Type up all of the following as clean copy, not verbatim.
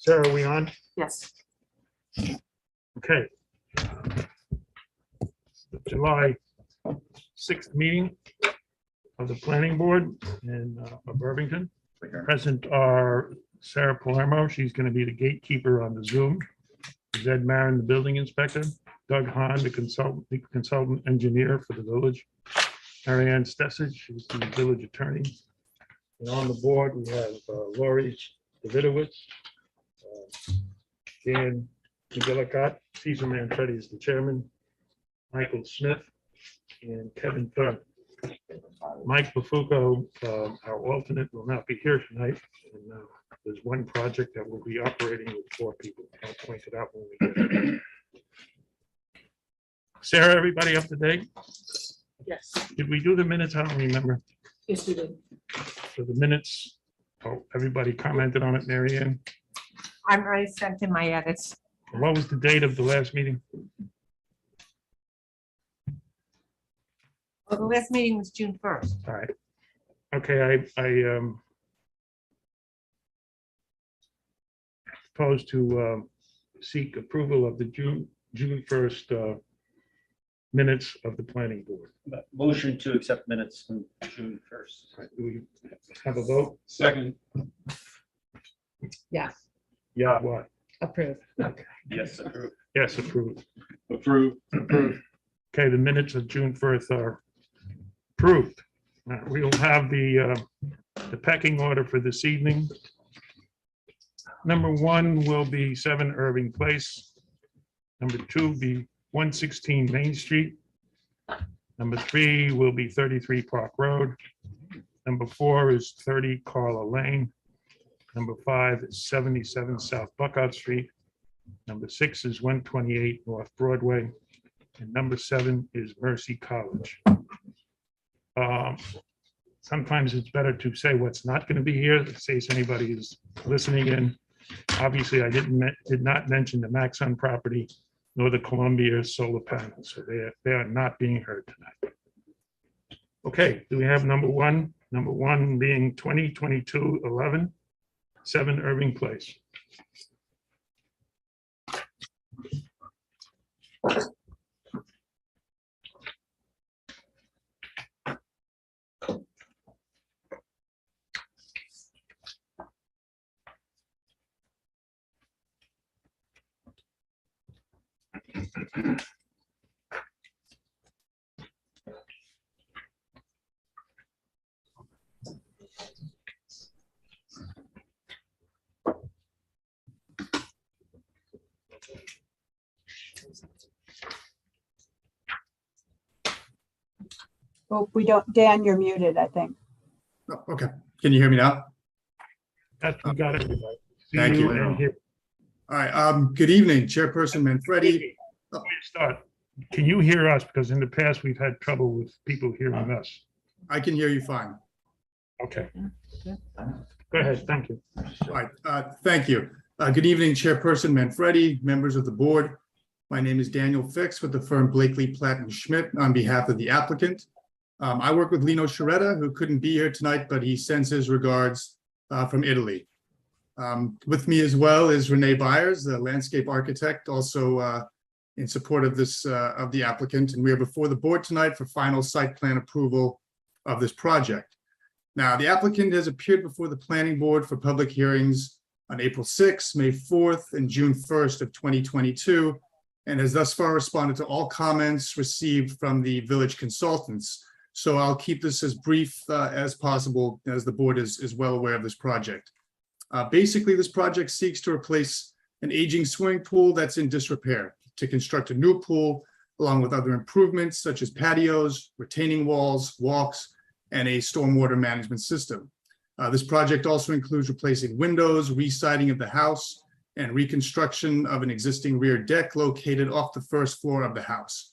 Sarah, are we on? Yes. Okay. The July 6th meeting of the planning board in of Irvington. Present are Sarah Palermo, she's going to be the gatekeeper on the Zoom. Zed Marin, the building inspector. Doug Hahn, the consultant engineer for the village. Marianne Stessage, she's the village attorney. And on the board, we have Lori Davidowitz, Dan McGillicott, Cesar Manfredi is the chairman, Michael Smith, and Kevin Thurman. Mike Bafuco, our alternate, will not be here tonight. And there's one project that will be operating with 4 people. I'll point it out when we get there. Sarah, everybody up to date? Yes. Did we do the minutes? I don't remember. Yes, we did. So the minutes, oh, everybody commented on it, Mary Ann. I'm already sent in my edits. What was the date of the last meeting? Well, the last meeting was June 1st. All right. Okay, I propose to seek approval of the June 1st minutes of the planning board. Motion to accept minutes from June 1st. All right, do we have a vote? Second. Yes. Yeah, what? Approved. Yes, approved. Yes, approved. Approved. Okay, the minutes of June 1st are approved. We'll have the pecking order for this evening. Number 1 will be 7 Irving Place. Number 2 be 116 Main Street. Number 3 will be 33 Park Road. Number 4 is 30 Carla Lane. Number 5 is 77 South Buckout Street. Number 6 is 128 North Broadway. And number 7 is Mercy College. Sometimes it's better to say what's not going to be here, in case anybody is listening in. Obviously, I did not mention the Maxon property nor the Columbia solar panels, so they are not being heard tonight. Okay, do we have number 1? Number 1 being 2022-11, 7 Irving Place. Oh, we don't, Dan, you're muted, I think. Oh, okay. Can you hear me now? That's, we got everybody. See Thank you. and hear. All right. Good evening, Chairperson Manfredi. Before you start, can you hear us? Because in the past, we've had trouble with people hearing us. I can hear you fine. Okay. Go ahead, thank you. All right. Thank you. Good evening, Chairperson Manfredi, members of the board. My name is Daniel Fix with the firm Blakely Platt and Schmidt on behalf of the applicant. I work with Lino Sciaretta, who couldn't be here tonight, but he sends his regards from Italy. With me as well is Renee Byers, the landscape architect, also in support of this of the applicant. And we are before the board tonight for final site plan approval of this project. Now, the applicant has appeared before the planning board for public hearings on April 6th, May 4th, and June 1st of 2022, and has thus far responded to all comments received from the village consultants. So I'll keep this as brief as possible, as the board is well aware of this project. Basically, this project seeks to replace an aging swimming pool that's in disrepair, to construct a new pool, along with other improvements such as patios, retaining walls, walks, and a stormwater management system. This project also includes replacing windows, re-siding of the house, and reconstruction of an existing rear deck located off the first floor of the house.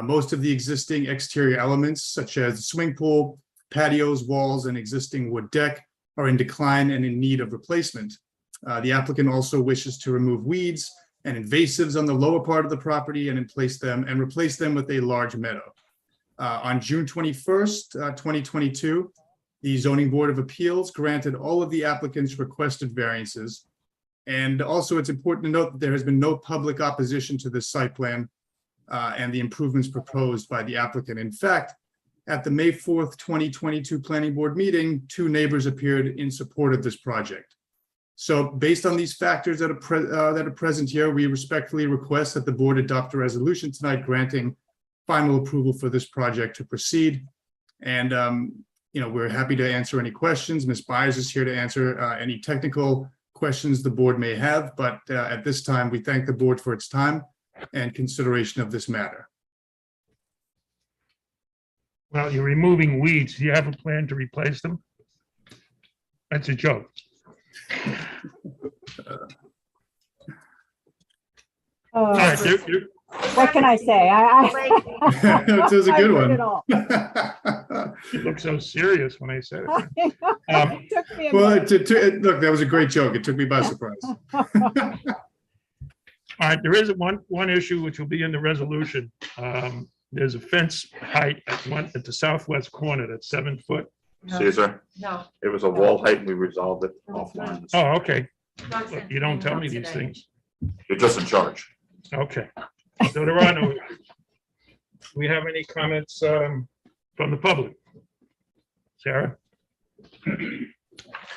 Most of the existing exterior elements, such as the swimming pool, patios, walls, and existing wood deck, are in decline and in need of replacement. The applicant also wishes to remove weeds and invasives on the lower part of the property and replace them with a large meadow. On June 21st, 2022, the Zoning Board of Appeals granted all of the applicant's requested variances, And also, it's important to note that there has been no public opposition to this site plan and the improvements proposed by the applicant. In fact, at the May 4th, 2022 Planning Board meeting, 2 neighbors appeared in support of this project. So based on these factors that are present here, we respectfully request that the board adopt a resolution tonight granting final approval for this project to proceed. And, we're happy to answer any questions. Ms. Byers is here to answer any technical questions the board may have. But at this time, we thank the board for its time and consideration of this matter. Well, you're removing weeds. Do you have a plan to replace them? That's a joke. All Oh, right, what can I say? This is a good I heard one. it all. you look so serious when I said it. It took me a Well, minute. look, that was a great joke. It took me by surprise. All right, there is one issue which will be in the resolution. There's a fence height at the southwest corner that's 7 foot. Caesar, No. it was a wall height and we resolved it offline. Oh, okay. no, Look, you don't tell me these today. things. You're just in charge. Okay. So there are no, we have any comments from the public? Sarah?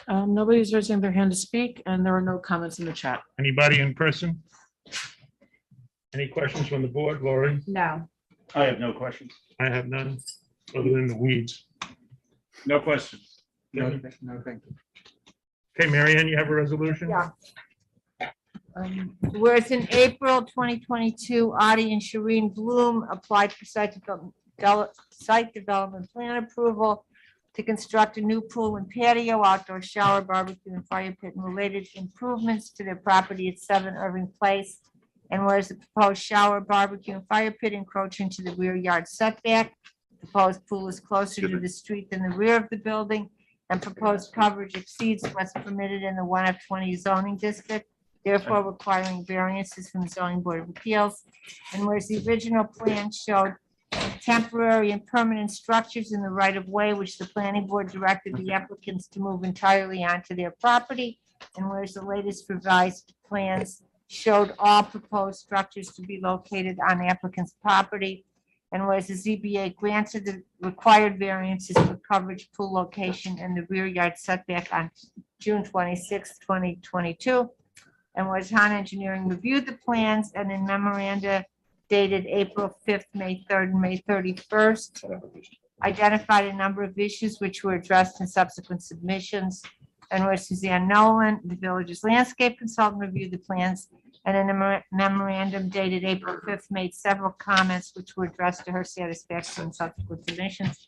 Nobody's raising their hand to speak, and there are no comments in the chat. Anybody in person? Any questions from the board, Lori? No. I have no questions. I have none, other than the weeds. No questions. No, thank you. Okay, Mary Ann, you have a resolution? Yeah. Whereas in April 2022, Audie and Shireen Bloom applied for site development plan approval to construct a new pool and patio, outdoor shower, barbecue, and fire pit, and related improvements to their property at 7 Irving Place. And whereas the proposed shower, barbecue, and fire pit encroach into the rear yard setback, the proposed pool is closer to the street than the rear of the building, and proposed coverage exceeds what's permitted in the 1F20 zoning district, therefore requiring variances from the zoning board of appeals. And whereas the original plan showed temporary and permanent structures in the right of way, which the planning board directed the applicants to move entirely onto their property. And whereas the latest revised plans showed all proposed structures to be located on applicant's property. And whereas the ZBA granted the required variances for coverage, pool location, and the rear yard setback on June 26, 2022. And whereas town engineering reviewed the plans and in memoranda dated April 5th, May 3rd, and May 31st, identified a number of issues which were addressed in subsequent submissions. And where Suzanne Nolan, the village's landscape consultant, reviewed the plans and in a memorandum dated April 5th, made several comments which were addressed to her satisfaction in subsequent submissions.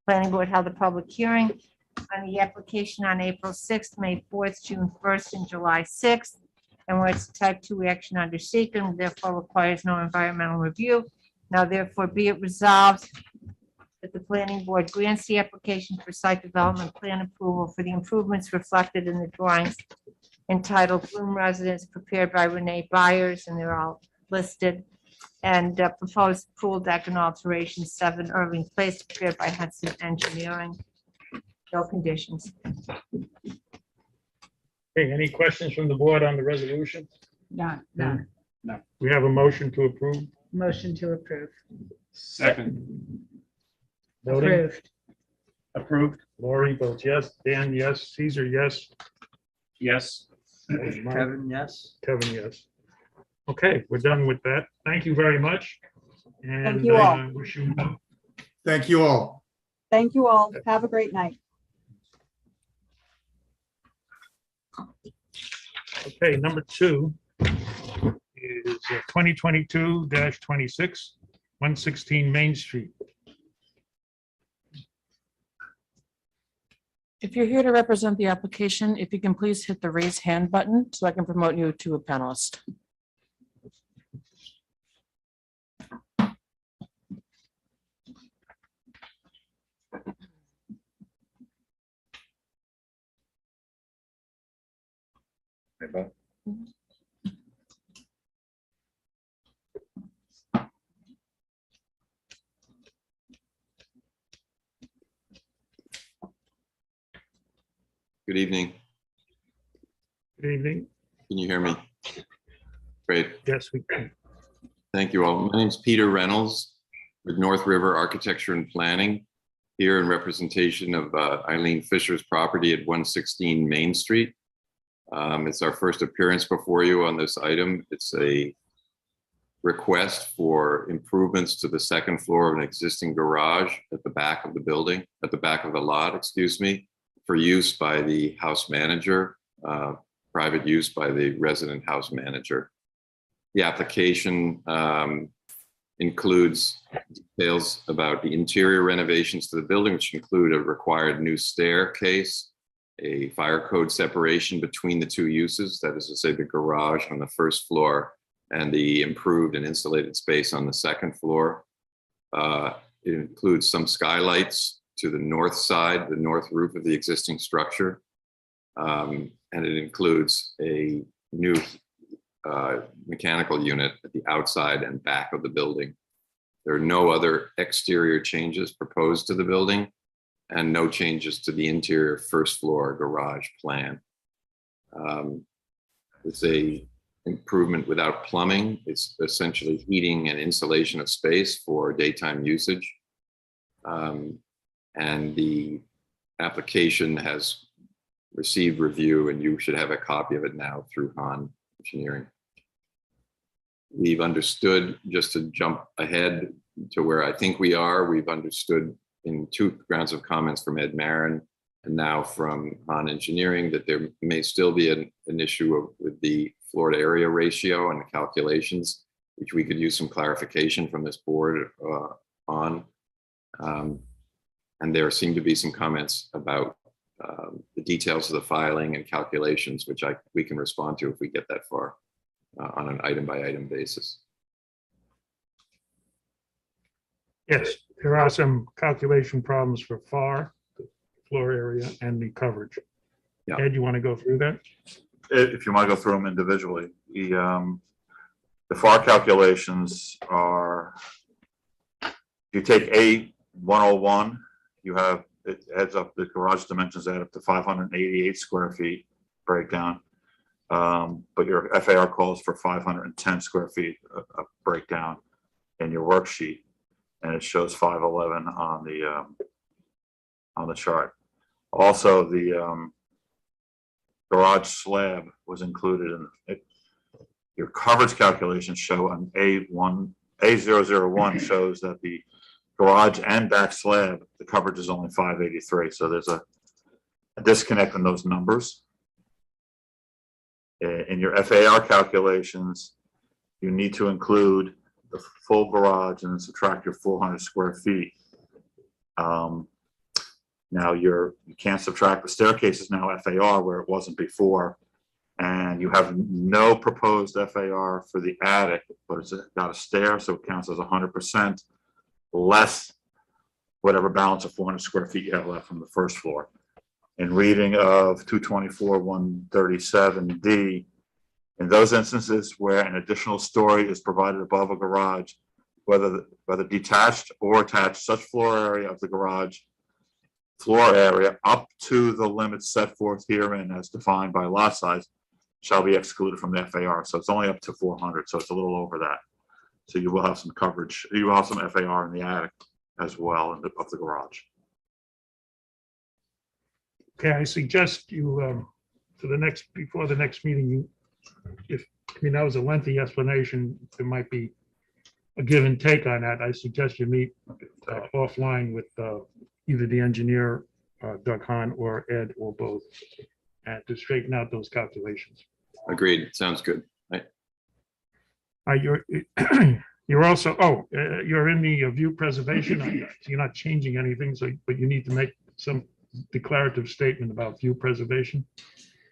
Planning board held a public hearing on the application on April 6th, May 4th, June 1st, and July 6th. And where it's a type 2 action under seeker, therefore requires no environmental review. Now therefore be it resolved that the planning board grants the application for site development plan approval for the improvements reflected in the drawings entitled Bloom Residence prepared by Renee Byers, and they're all listed. And proposed pool deck and alterations 7 Irving Place prepared by Hudson Engineering. No conditions. Okay, any questions from the board on the resolution? None. We have a motion to approve. Motion to approve. Second. Voting. Approved. Lori votes yes. Dan, yes. Caesar, yes. Yes. Mark? Kevin, yes. Kevin, yes. Okay, we're done with that. Thank you very much. And you all. wish you, Thank you all. Thank you all. Have a great night. okay, number 2 is 2022-26, 116 Main Street. If you're here to represent the application, if you can please hit the raise hand button so I can promote you to a panelist. Good evening. Good evening. Can you hear me? Great. Yes, we can. Thank you all. My name is Peter Reynolds with North River Architecture and Planning, here in representation of Eileen Fisher's property at 116 Main Street. It's our first appearance before you on this item. It's a request for improvements to the second floor of an existing garage at the back of the building, at the back of the lot, excuse me, for use by the house manager, private use by the resident house manager. The application includes details about the interior renovations to the building, which include a required new staircase, a fire code separation between the two uses, that is to say the garage on the first floor and the improved and insulated space on the second floor. It includes some skylights to the north side, the north roof of the existing structure. And it includes a new mechanical unit at the outside and back of the building. There are no other exterior changes proposed to the building and no changes to the interior first floor garage plan. It's a improvement without plumbing. It's essentially heating and insulation of space for daytime usage. And the application has received review, and you should have a copy of it now through Han Engineering. We've understood, just to jump ahead to where I think we are, we've understood in 2 rounds of comments from Ed Marin and now from Han Engineering that there may still be an issue with the floor to area ratio and the calculations, which we could use some clarification from this board on. And there seem to be some comments about the details of the filing and calculations, which we can respond to if we get that far on an item by item basis. Yes, there are some calculation problems for FAR, the floor area, and the coverage. Yeah. Ed, you want to go through that? If you want to go through them individually, the FAR calculations are, if you take A101, you have, it adds up, the garage dimensions add up to 588 square feet breakdown. But your FAR calls for 510 square feet of breakdown in your worksheet, and it shows 511 on the chart. Also, the garage slab was included in it. Your coverage calculations show on A001 shows that the garage and back slab, the coverage is only 583. So there's a disconnect in those numbers. In your FAR calculations, you need to include the full garage and then subtract your 400 square feet. Now you can't subtract the staircases now FAR where it wasn't before, and you have no proposed FAR for the attic, but it's got a stair, so it counts as 100% less whatever balance of 400 square feet you have left from the first floor. In reading of 224-137D, in those instances where an additional story is provided above a garage, whether detached or attached, such floor area of the garage floor area up to the limits set forth herein as defined by lot size shall be excluded from the FAR. So it's only up to 400, so it's a little over that. So you will have some coverage, you will have some FAR in the attic as well of the garage. Okay, I suggest you, before the next meeting, that was a lengthy explanation. There might be a give and take on that. I suggest you meet offline with either the engineer, Doug Hahn, or Ed, or both, and to straighten out those calculations. Agreed. Sounds good. You're also, you're in the view preservation. You're not changing anything, but you need to make some declarative statement about view preservation.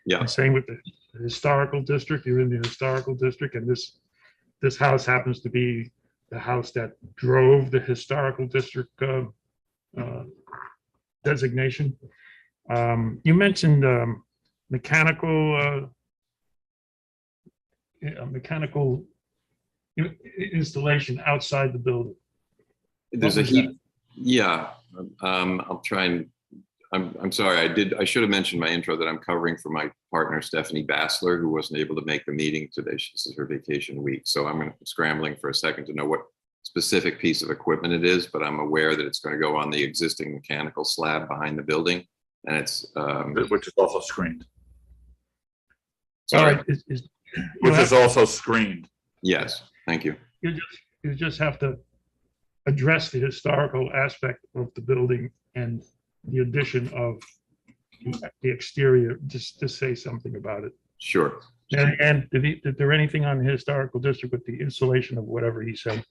Yeah. And same with the historical district. You're in the historical district, and this house happens to be the house that drove the historical district designation. You mentioned mechanical installation outside the building. There's a heat. Yeah. I'll try and I'm sorry, I should have mentioned in my intro that I'm covering for my partner Stephanie Bassler, who wasn't able to make the meeting today. This is her vacation week. So I'm scrambling for a second to know what specific piece of equipment it is, but I'm aware that it's going to go on the existing mechanical slab behind the building. And it's, Which is also screened, All sorry, right, which is also screened. yes, thank you. you just have to address the historical aspect of the building and the addition of the exterior, just to say something about it. Sure. And did there anything on the historical district with the installation of whatever he said?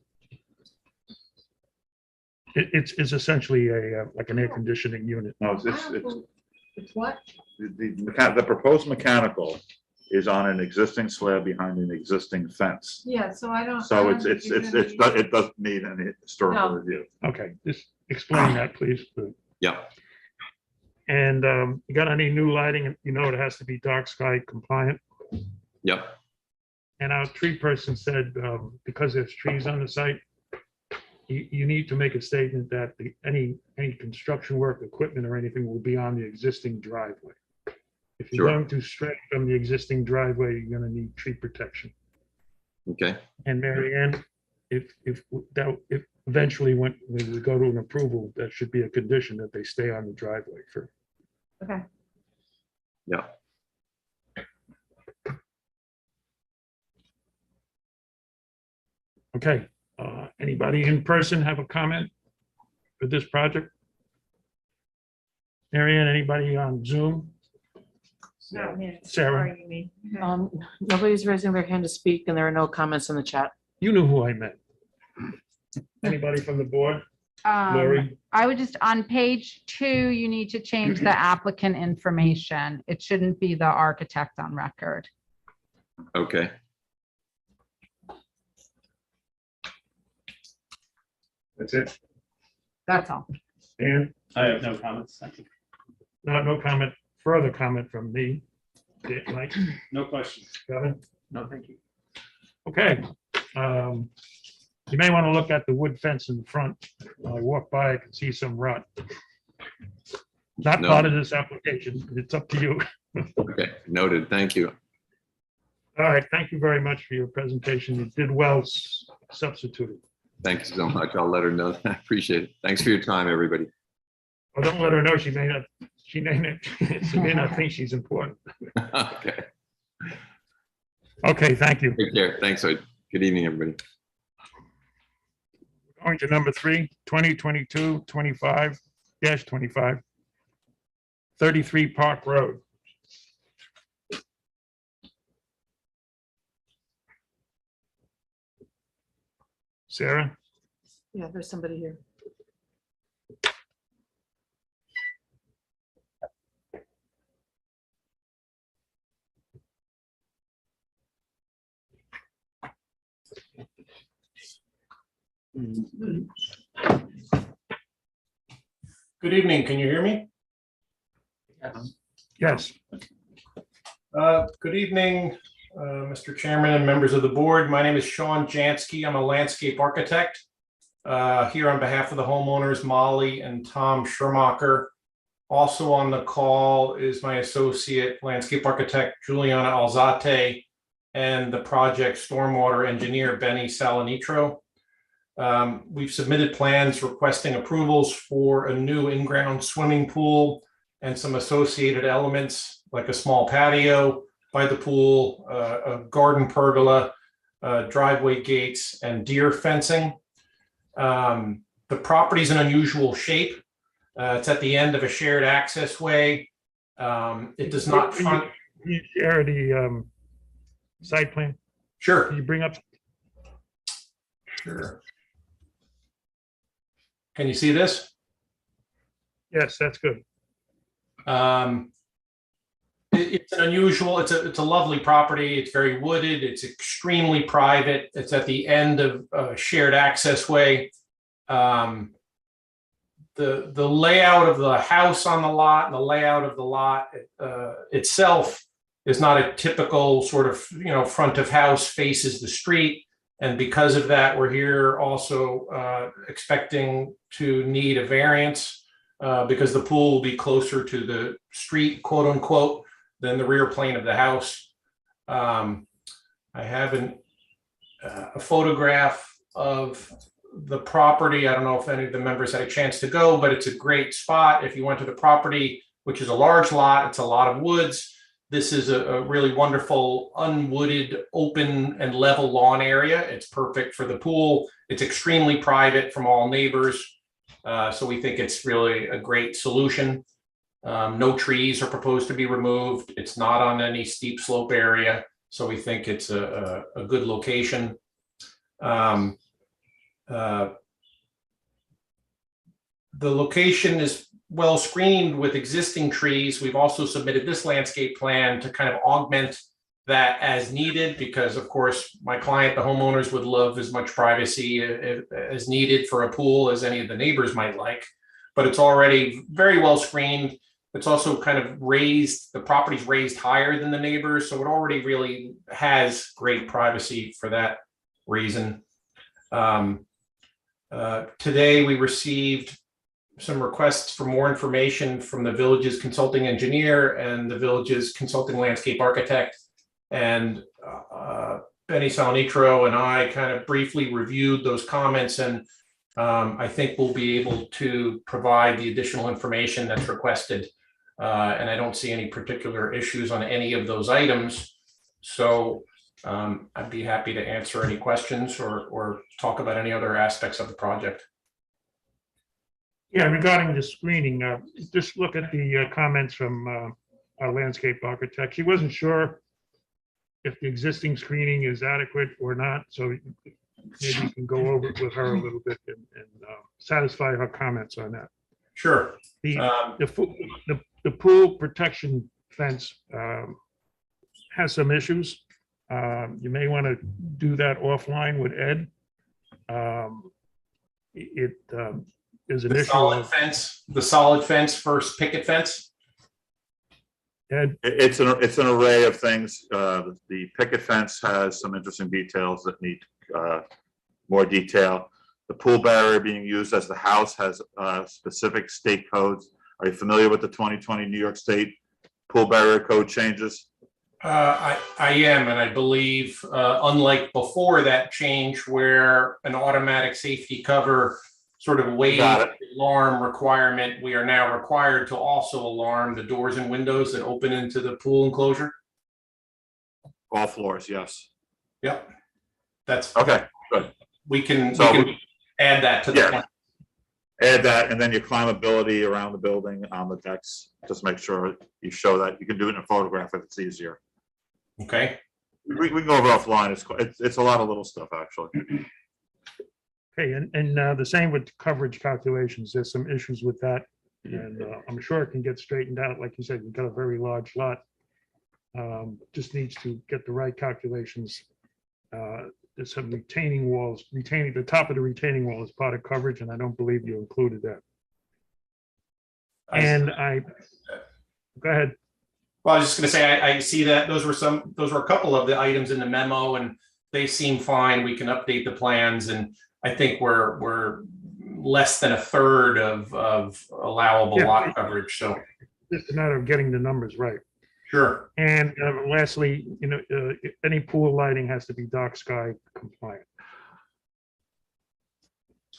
It's essentially like an air conditioning unit. No, it's It's what? the proposed mechanical is on an existing slab behind an existing fence. Yeah, so I don't. So it doesn't need any historical No. review. Okay, just explain that, please. Yeah, And you got any new lighting? You know, it has to be dark sky compliant. yep, And our tree person said, because there's trees on the site, you need to make a statement that any construction work, equipment or anything will be on the existing driveway. If you're Sure. going to stray from the existing driveway, you're gonna need tree protection. okay, And Mary Ann, if eventually when we go to an approval, that should be a condition that they stay on the driveway for. Okay. yeah. Okay, anybody in person have a comment for this project? Mary Ann, anybody on Zoom? Sarah? Sorry, you mean. Nobody's raising their hand to speak and there are no comments in the chat. You knew who I meant. Anybody from the board? Lori? I would just, on page 2, you need to change the applicant information. It shouldn't be the architect on record. Okay, That's it. That's all. And I have no comments. Thank you. no comment, further comment from me. Mike, No questions. Kevin? No, thank you. Okay. You may want to look at the wood fence in the front. When I walk by, I can see some rot. Not No. part of this application. It's up to you. okay, noted, thank you. All right, thank you very much for your presentation. You did well substituted. Thank you so much. I'll let her know. I appreciate it. Thanks for your time, everybody. Well, don't let her know. She may not think she's important. Okay, Okay, thank you. take care. Thanks. Good evening, everybody. Going to number 3, 2022-25-25, 33 Park Road. Sarah? Yeah, there's somebody here. Good evening. Can you hear me? Yes. Good evening, Mr. Chairman and members of the board. My name is Sean Jansky. I'm a landscape architect here on behalf of the homeowners, Molly and Tom Schermacher. Also on the call is my associate landscape architect, Juliana Alzate, and the project stormwater engineer, Benny Salanitro. We've submitted plans requesting approvals for a new in-ground swimming pool and some associated elements like a small patio by the pool, a garden pergola, driveway gates, and deer fencing. The property's an unusual shape. It's at the end of a shared access way. It does not front. Can you share the site plan? Sure. Can you bring up? Sure. Can you see this? Yes, that's good. It's an unusual, it's a lovely property. It's very wooded. It's extremely private. It's at the end of a shared access way. The layout of the house on the lot and the layout of the lot itself is not a typical sort of, front of house faces the street. And because of that, we're here also expecting to need a variance because the pool will be closer to the street, quote unquote, than the rear plane of the house. I have a photograph of the property. I don't know if any of the members had a chance to go, but it's a great spot. If you went to the property, which is a large lot, it's a lot of woods. This is a really wonderful unwooded, open and level lawn area. It's perfect for the pool. It's extremely private from all neighbors. So we think it's really a great solution. No trees are proposed to be removed. It's not on any steep slope area. So we think it's a good location. The location is well screened with existing trees. We've also submitted this landscape plan to kind of augment that as needed, because of course, my client, the homeowners, would love as much privacy as needed for a pool as any of the neighbors might like. But it's already very well screened. It's also kind of raised, the property's raised higher than the neighbors, so it already really has great privacy for that reason. Today, we received some requests for more information from the village's consulting engineer and the village's consulting landscape architect. And Benny Salnitro and I kind of briefly reviewed those comments, and I think we'll be able to provide the additional information that's requested. And I don't see any particular issues on any of those items. So I'd be happy to answer any questions or talk about any other aspects of the project. Yeah, regarding the screening, just look at the comments from our landscape architect. He wasn't sure if the existing screening is adequate or not, so maybe you can go over it with her a little bit and satisfy her comments on that. Sure. The pool protection fence has some issues. You may want to do that offline with Ed. It is an The issue. solid fence versus picket fence. Ed, It's an array of things. The picket fence has some interesting details that need more detail. The pool barrier being used as the house has specific state codes. Are you familiar with the 2020 New York State pool barrier code changes? I am, and I believe, unlike before that change where an automatic safety cover sort of waived the alarm requirement, we are now required to also alarm the doors and windows that open into the pool enclosure. All floors, yes. Yep. That's Okay, good. we can So add that to the Yeah. plan. Add that, and then your climbability around the building on the decks. Just make sure you show that. You can do it in a photograph if it's easier. Okay. We can go over offline. It's a lot of little stuff, actually. okay, and the same with coverage calculations. There's some issues with that. And I'm sure it can get straightened out. Like you said, you've got a very large lot. Just needs to get the right calculations. There's some retaining walls, the top of the retaining wall is part of coverage, and I don't believe you included that. And go ahead. Well, I was just going to say, I see that those were a couple of the items in the memo, and they seem fine. We can update the plans, and I think we're less than a third of allowable lot coverage. So Just a matter of getting the numbers right. sure. And lastly, any pool lighting has to be dark sky compliant.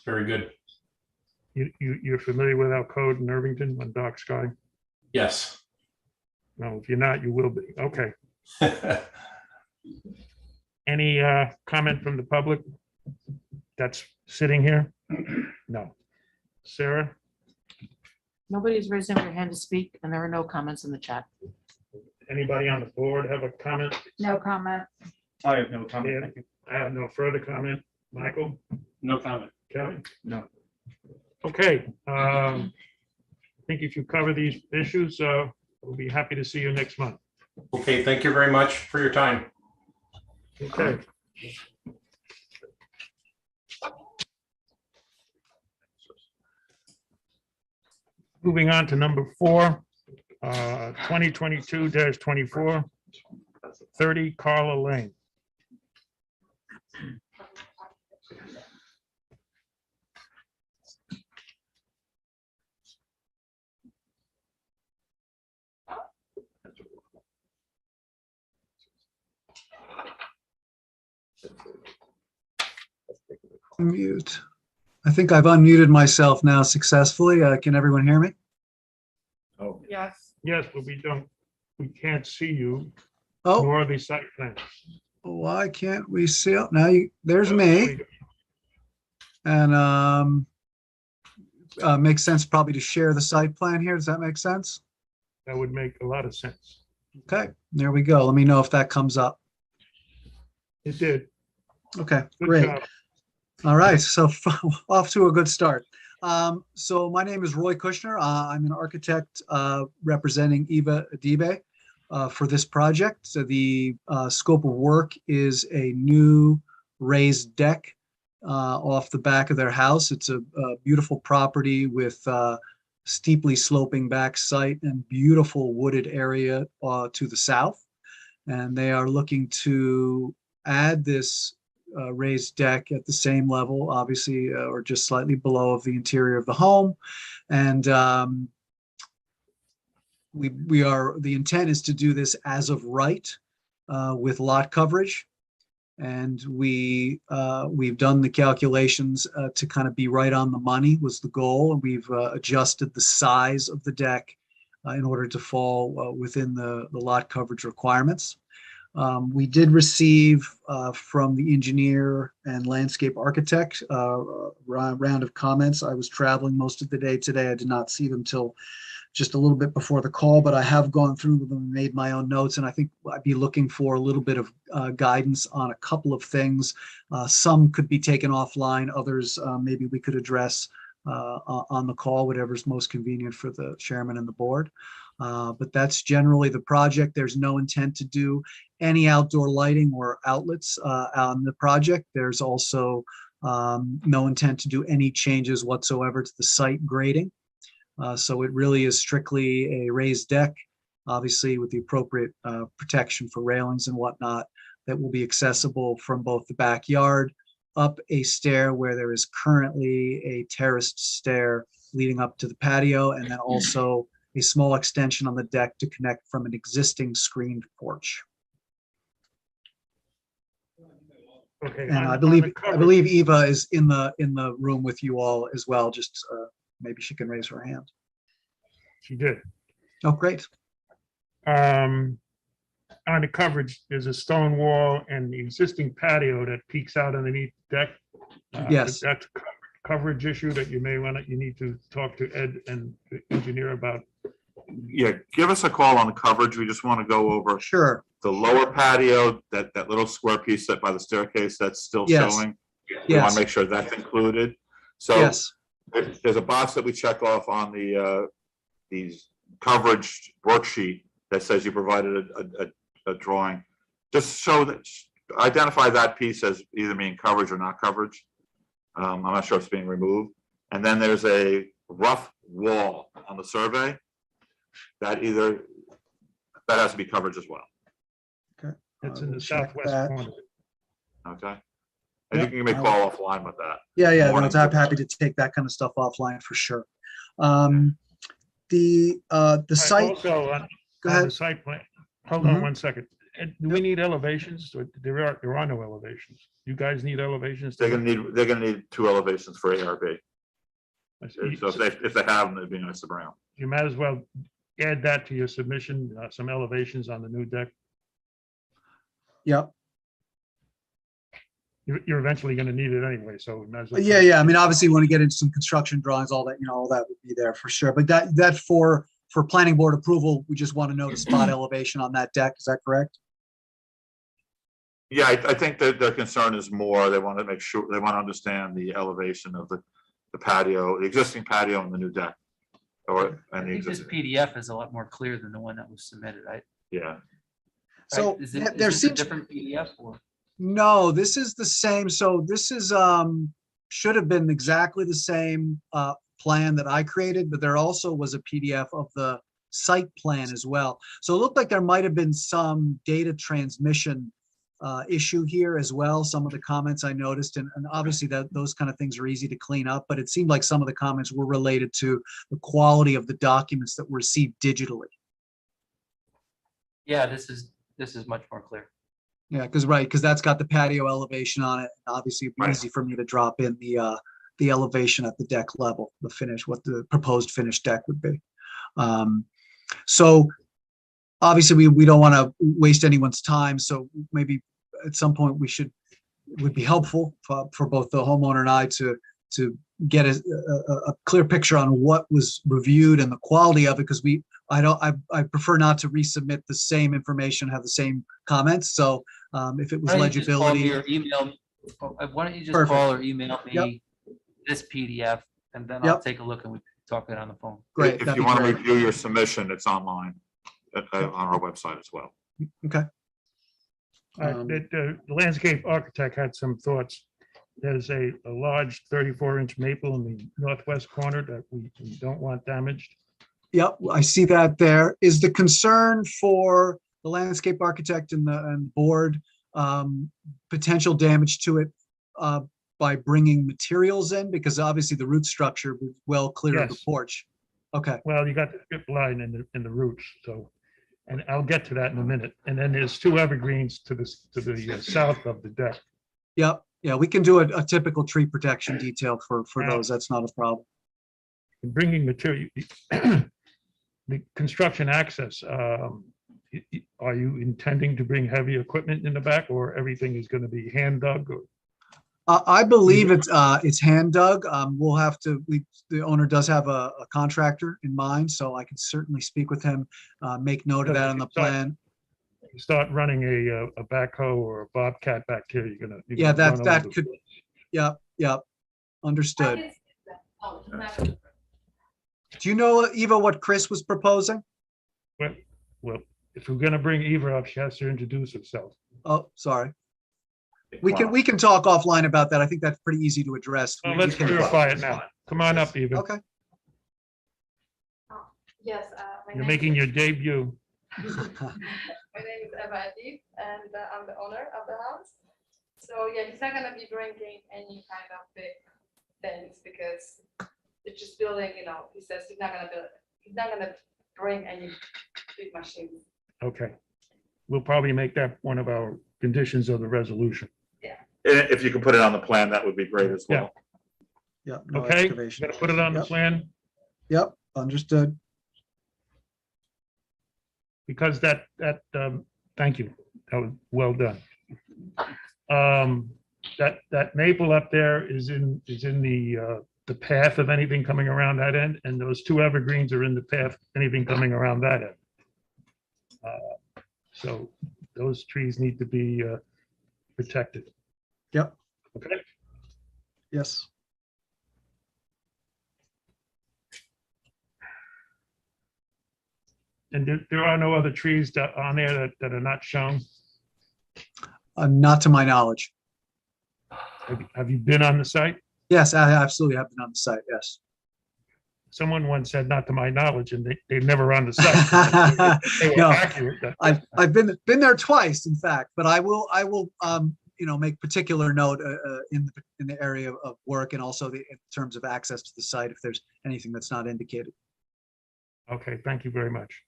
Very good. You're familiar with our code in Irvington on dark sky? Yes. No, if you're not, you will be. Okay. Any comment from the public that's sitting here? No. Sarah? Nobody's raising their hand to speak, and there are no comments in the chat. Anybody on the board have a comment? No comment. I have no comment. Dan? Thank you. I have no further comment. Michael? No comment. Kelly? No. Okay. I think if you cover these issues, we'll be happy to see you next month. Okay. Thank you very much for your time. Okay. Moving on to number 4, 2022-24, 30 Carla Lane. Mute. I think I've unmuted myself now successfully. Can everyone hear me? Oh, Yes. Yes, but we can't see you, Oh, nor the site plan. why can't we see? Oh, now there's There me. we go. And makes sense probably to share the site plan here. Does that make sense? That would make a lot of sense. Okay, there we go. Let me know if that comes up. It did. Okay, Good great. job. All right, so off to a good start. So my name is Roy Kushner. I'm an architect representing Eva Adibe for this project. So the scope of work is a new raised deck off the back of their house. It's a beautiful property with steeply sloping back site and beautiful wooded area to the south. And they are looking to add this raised deck at the same level, obviously, or just slightly below of the interior of the home. And the intent is to do this as of right with lot coverage. And we've done the calculations to kind of be right on the money was the goal. And we've adjusted the size of the deck in order to fall within the lot coverage requirements. We did receive from the engineer and landscape architect a round of comments. I was traveling most of the day today. I did not see them till just a little bit before the call, but I have gone through them and made my own notes. And I think I'd be looking for a little bit of guidance on a couple of things. Some could be taken offline. Others maybe we could address on the call, whatever's most convenient for the chairman and the board. But that's generally the project. There's no intent to do any outdoor lighting or outlets on the project. There's also no intent to do any changes whatsoever to the site grading. So it really is strictly a raised deck, obviously with the appropriate protection for railings and whatnot that will be accessible from both the backyard up a stair where there is currently a terraced stair leading up to the patio, and then also a small extension on the deck to connect from an existing screened porch. Okay. And on- I on believe the cover- Eva is in the room with you all as well. Just maybe she can raise her hand. She did. Oh, great. On the coverage, there's a stone wall and the existing patio that peeks out underneath the deck. Yes. That's a coverage issue that you need to talk to Ed and the engineer about. Yeah, give us a call on the coverage. We just want to go over Sure. the lower patio, that little square piece that by the staircase that's still Yes. showing. We want Yes. to make sure that's included. So Yes. there's a box that we check off on these coverage worksheet that says you provided a drawing. Just show that, identify that piece as either being coverage or not coverage. I'm not sure if it's being removed. And then there's a rough wall on the survey that has to be coverage as well. It's in will the check southwest that. corner. Okay? I think you may call offline with that. Yeah, no, Morning. I'm happy to take that kind of stuff offline for sure. The site, Also, go on the ahead. site plan, hold on Mhm. 1 second. Ed, do we need elevations? There are no elevations. You guys need elevations? They're gonna need 2 elevations for ARB. So if they have them, it'd be nice to bring them. You might as well add that to your submission, some elevations on the new deck. Yep. You're eventually going to need it anyway, so. we might as well- Yeah. I mean, obviously, when we get into some construction drawings, all that, all that would be there for sure. But that for planning board approval, we just want to know the spot elevation on that deck. Is that correct? Yeah, I think that their concern is more, they want to make sure, they want to understand the elevation of the patio, the existing patio and the new deck. I And the think this existing, PDF is a lot more clear than the one that was submitted. yeah. So Right? Is it- is there this a seems, different PDF or? no, this is the same. So this is, should have been exactly the same plan that I created, but there also was a PDF of the site plan as well. So it looked like there might have been some data transmission issue here as well. Some of the comments I noticed, and obviously those kind of things are easy to clean up, but it seemed like some of the comments were related to the quality of the documents that were received digitally. Yeah, this is much more clear. Yeah, because that's got the patio elevation on it. Obviously, it'd be Right. easy for me to drop in the elevation at the deck level, the finish, what the proposed finished deck would be. So obviously, we don't want to waste anyone's time, so maybe at some point it would be helpful for both the homeowner and I to get a clear picture on what was reviewed and the quality of it, because I prefer not to resubmit the same information, have the same comments. So if it was Why don't you just call me legibility, or email, why don't you just Perfect. call or email Yep. me this PDF, and then Yep. I'll take a look and we can talk it on the phone. great, If that'd you be want to great. review your submission, it's online on our website as well. Okay. The landscape architect had some thoughts. There's a large 34-inch maple in the northwest corner that we don't want damaged. Yep, I see that there. Is the concern for the landscape architect and board potential damage to it by bringing materials in? Because obviously the root structure was well clear of the Yes. porch. Okay, Well, you got the strip line in the roots, so, and I'll get to that in a minute. And then there's 2 evergreens to the south of the deck. yep, yeah, we can do a typical tree protection detail for those. That's not a problem. Bringing material, the construction access, are you intending to bring heavy equipment in the back, or everything is going to be hand dug? Or I believe it's hand dug. We'll have to, the owner does have a contractor in mind, so I can certainly speak with him, make note of that on the plan. you start running a backhoe or a bobcat back here, you're gonna. Yeah, that could, yep, understood. Do you know, Eva, what Chris was proposing? Well, if we're gonna bring Eva up, she has to introduce herself. Oh, sorry. We can talk offline about that. I think that's pretty easy to address. Well, We let's can- clarify it now. Come on up, Eva. Okay. Yes. You're making your debut. My name is Eva Adib, and I'm the owner of the house. So yeah, he's not gonna be bringing any kind of big things because it's just building. He says he's not gonna bring any big machines. Okay. We'll probably make that one of our conditions of the resolution. If you can put it on the plan, that would be great as well. Yeah. no Okay, excavation. gonna put it on the Yep. plan, Yep, understood. because thank you, that was well done. That maple up there is in the path of anything coming around that end, and those 2 evergreens are in the path, of anything coming around that end. So those trees need to be protected. Yep, Okay, yes. and there are no other trees on there that are not shown. Not to my knowledge. Have you been on the site? Yes, I absolutely have been on the site, yes. Someone once said, not to my knowledge, and they're never on the site. They were No, accurate. I've been there twice, in fact, but I will make particular note in the area of work and also in terms of access to the site if there's anything that's not indicated. Okay, thank you very much.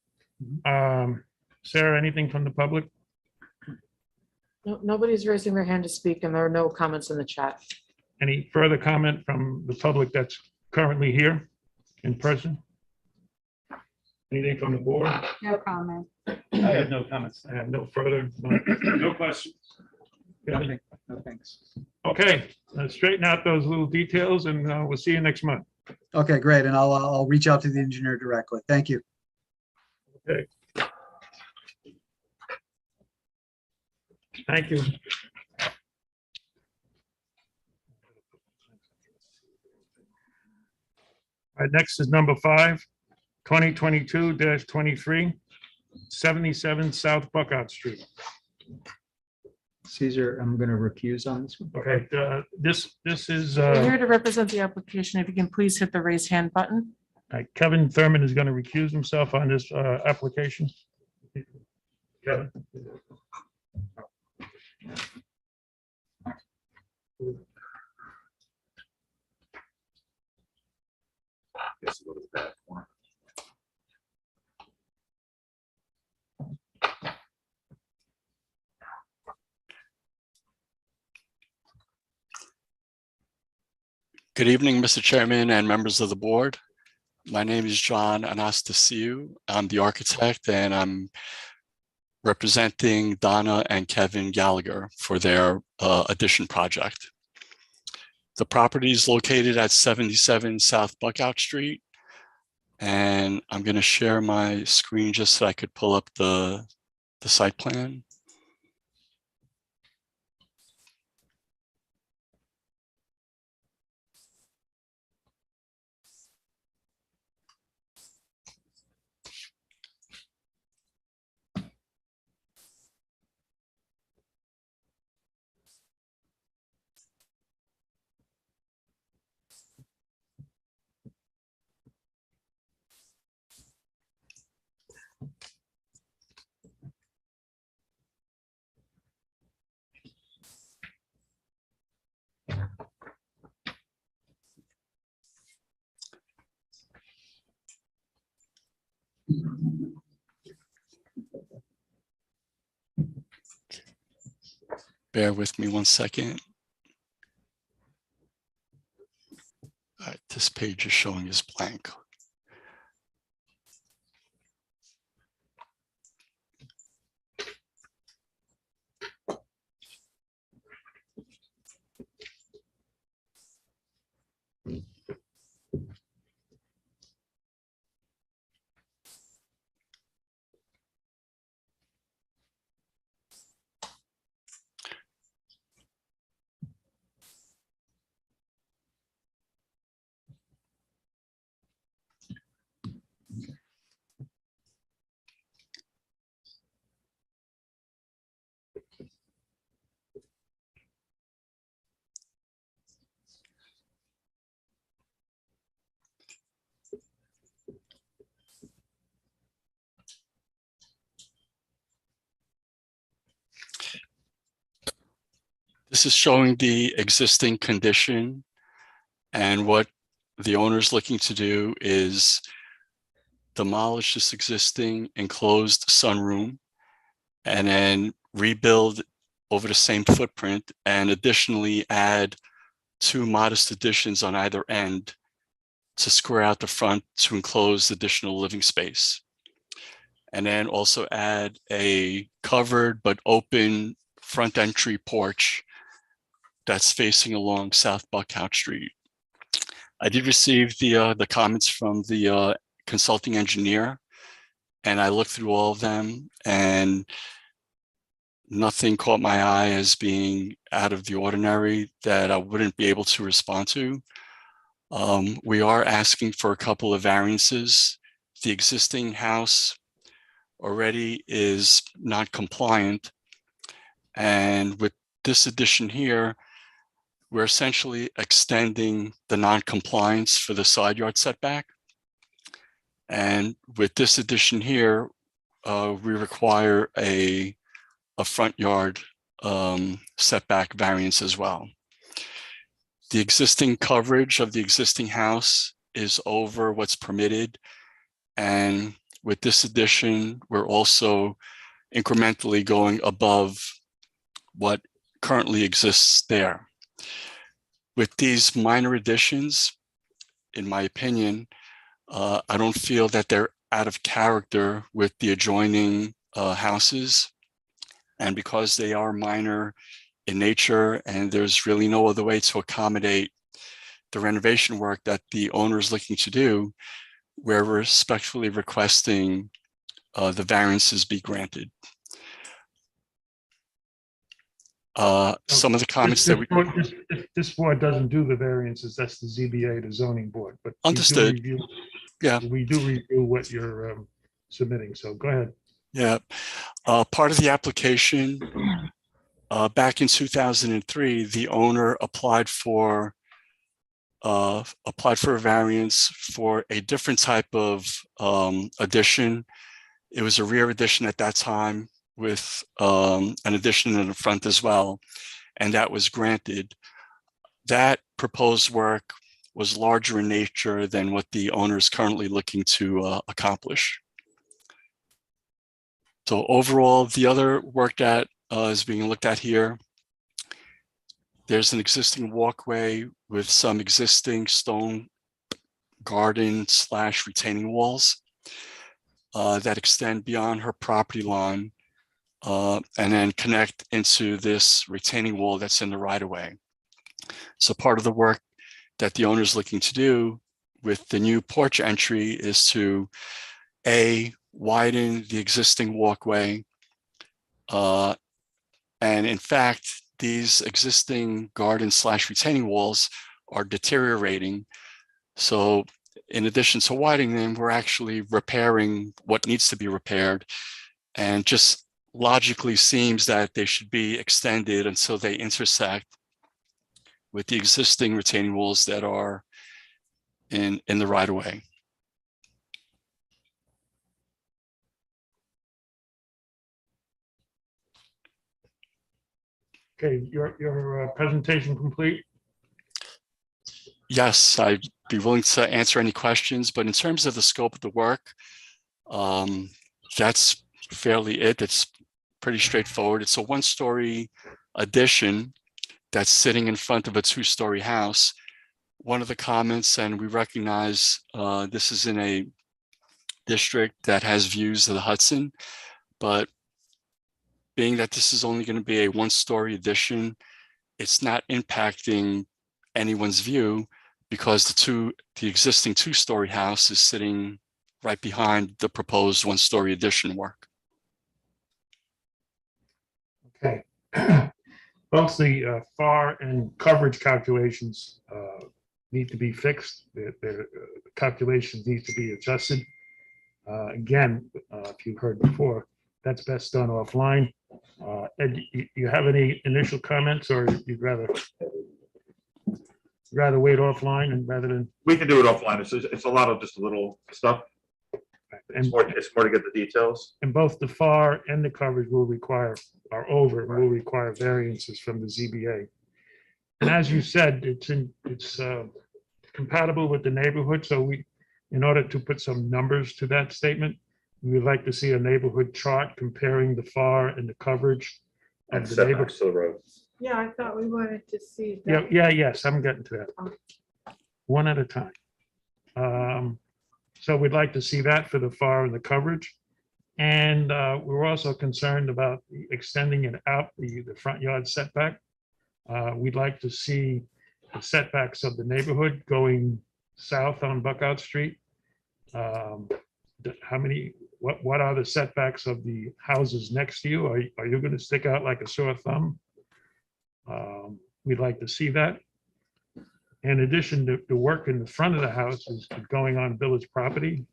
Sarah, anything from the public? No, nobody's raising their hand to speak, and there are no comments in the chat. Any further comment from the public that's currently here in person? Anything from the board? No comment. I have no comments. I have no further. No questions. Okay, No thanks. Okay, let's straighten out those little details, and we'll see you next month. Okay, great, and I'll reach out to the engineer directly. Thank you. Okay. Thank you. All right, next is number 5, 2022-23, 77 South Buckout Street. Caesar, I'm going to recuse on this one. Okay, this is, We're here to represent the application. If you can please hit the raise hand button. Kevin Thurman is going to recuse himself on this application. Kevin? Guess we'll go to the back one. Good evening, Mr. Chairman and members of the board. My name is John Anastasiou. I'm the architect and I'm representing Donna and Kevin Gallagher for their addition project. The property is located at 77 South Buckout Street. And I'm going to share my screen just so I could pull up the site plan. Bear with me one second. All right, this page is showing as blank. This is showing the existing condition, and what the owner is looking to do is demolish this existing enclosed sunroom and then rebuild over the same footprint, and additionally add 2 modest additions on either end to square out the front to enclose additional living space. And then also add a covered but open front entry porch that's facing along South Buckout Street. I did receive the comments from the consulting engineer, and I looked through all of them, and nothing caught my eye as being out of the ordinary that I wouldn't be able to respond to. We are asking for a couple of variances. The existing house already is not compliant, and with this addition here, we're essentially extending the non-compliance for the side yard setback. And with this addition here, we require a front yard setback variance as well. The existing coverage of the existing house is over what's permitted. And with this addition, we're also incrementally going above what currently exists there. With these minor additions, in my opinion, I don't feel that they're out of character with the adjoining houses. And because they are minor in nature and there's really no other way to accommodate the renovation work that the owner is looking to do, we're respectfully requesting the variances be granted. Some of the comments that we... This board doesn't do the variances, that's the ZBA, the zoning board, but. Understood. Yeah. We do review what you're submitting, so go ahead. Yeah. Part of the application, back in 2003, the owner applied for a variance for a different type of addition. It was a rear addition at that time with an addition in the front as well, and that was granted. That proposed work was larger in nature than what the owner is currently looking to accomplish. So overall, the other work that is being looked at here, there's an existing walkway with some existing stone garden / retaining walls that extend beyond her property line and then connect into this retaining wall that's in the right of way. So part of the work that the owner is looking to do with the new porch entry is to widen the existing walkway. And in fact, these existing garden / retaining walls are deteriorating. So in addition to widening them, we're actually repairing what needs to be repaired, and just logically seems that they should be extended until they intersect with the existing retaining walls that are in the right of way. Okay, your presentation complete? Yes, I'd be willing to answer any questions, but in terms of the scope of the work, that's fairly it. It's pretty straightforward. It's a one-story addition that's sitting in front of a two-story house. One of the comments, and we recognize this is in a district that has views of the Hudson, but being that this is only going to be a one-story addition, it's not impacting anyone's view because the existing two-story house is sitting right behind the proposed one-story addition work. Okay. Both the FAR and coverage calculations need to be fixed. The calculations need to be adjusted. Again, if you've heard before, that's best done offline. Ed, you have any initial comments, or you'd rather wait offline and rather than? We can do it offline. It's a lot of just little stuff. It's more to get the details. And both the FAR and the coverage will require variances from the ZBA. And as you said, it's compatible with the neighborhood. So in order to put some numbers to that statement, we would like to see a neighborhood chart comparing the FAR and the coverage And of the neighborhood. setbacks to the road. Yeah, I thought we wanted to see. Yes, I'm getting to that. One at a time. So we'd like to see that for the FAR and the coverage. And we're also concerned about extending it out the front yard setback. We'd like to see the setbacks of the neighborhood going south on Buckout Street. What are the setbacks of the houses next to you? Are you going to stick out like a sore thumb? We'd like to see that. In addition, the work in the front of the house is going on village property.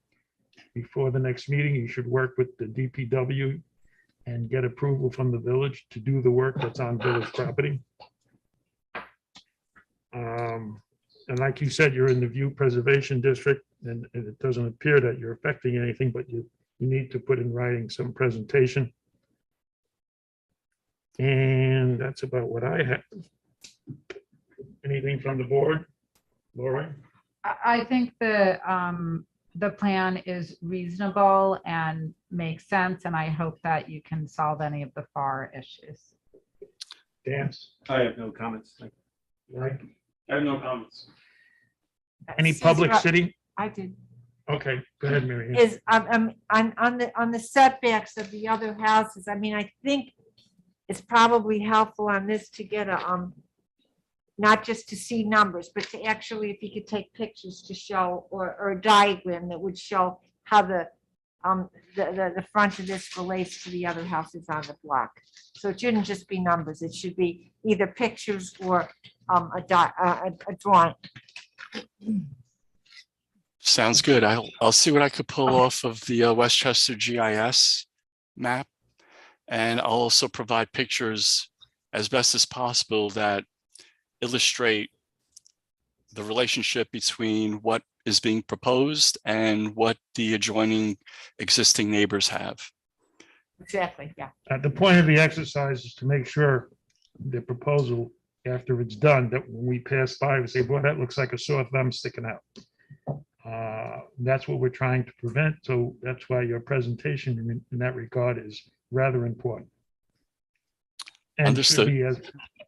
Before the next meeting, you should work with the DPW and get approval from the village to do the work that's on village property. And like you said, you're in the View Preservation District, and it doesn't appear that you're affecting anything, but you need to put in writing some presentation. And that's about what I have. Anything from the board? Laura? I think the plan is reasonable and makes sense, and I hope that you can solve any of the FAR issues. Dan? I have no comments. Mike? I have no comments. Any public city? I did. Okay, go ahead, Mary Ann. Is, on the setbacks of the other houses, I mean, I think it's probably helpful on this to get a, not just to see numbers, but to actually, if you could take pictures to show, or a diagram that would show how the front of this relates to the other houses on the block. So it shouldn't just be numbers. It should be either pictures or a drawing. Sounds good. I'll see what I could pull off of the Westchester GIS map. And I'll also provide pictures as best as possible that illustrate the relationship between what is being proposed and what the adjoining existing neighbors have. Exactly, yeah. The point of the exercise is to make sure the proposal, after it's done, that when we pass by, we say, boy, that looks like a sore thumb sticking out. That's what we're trying to prevent. So that's why your presentation in that regard is rather important. And should Understood. be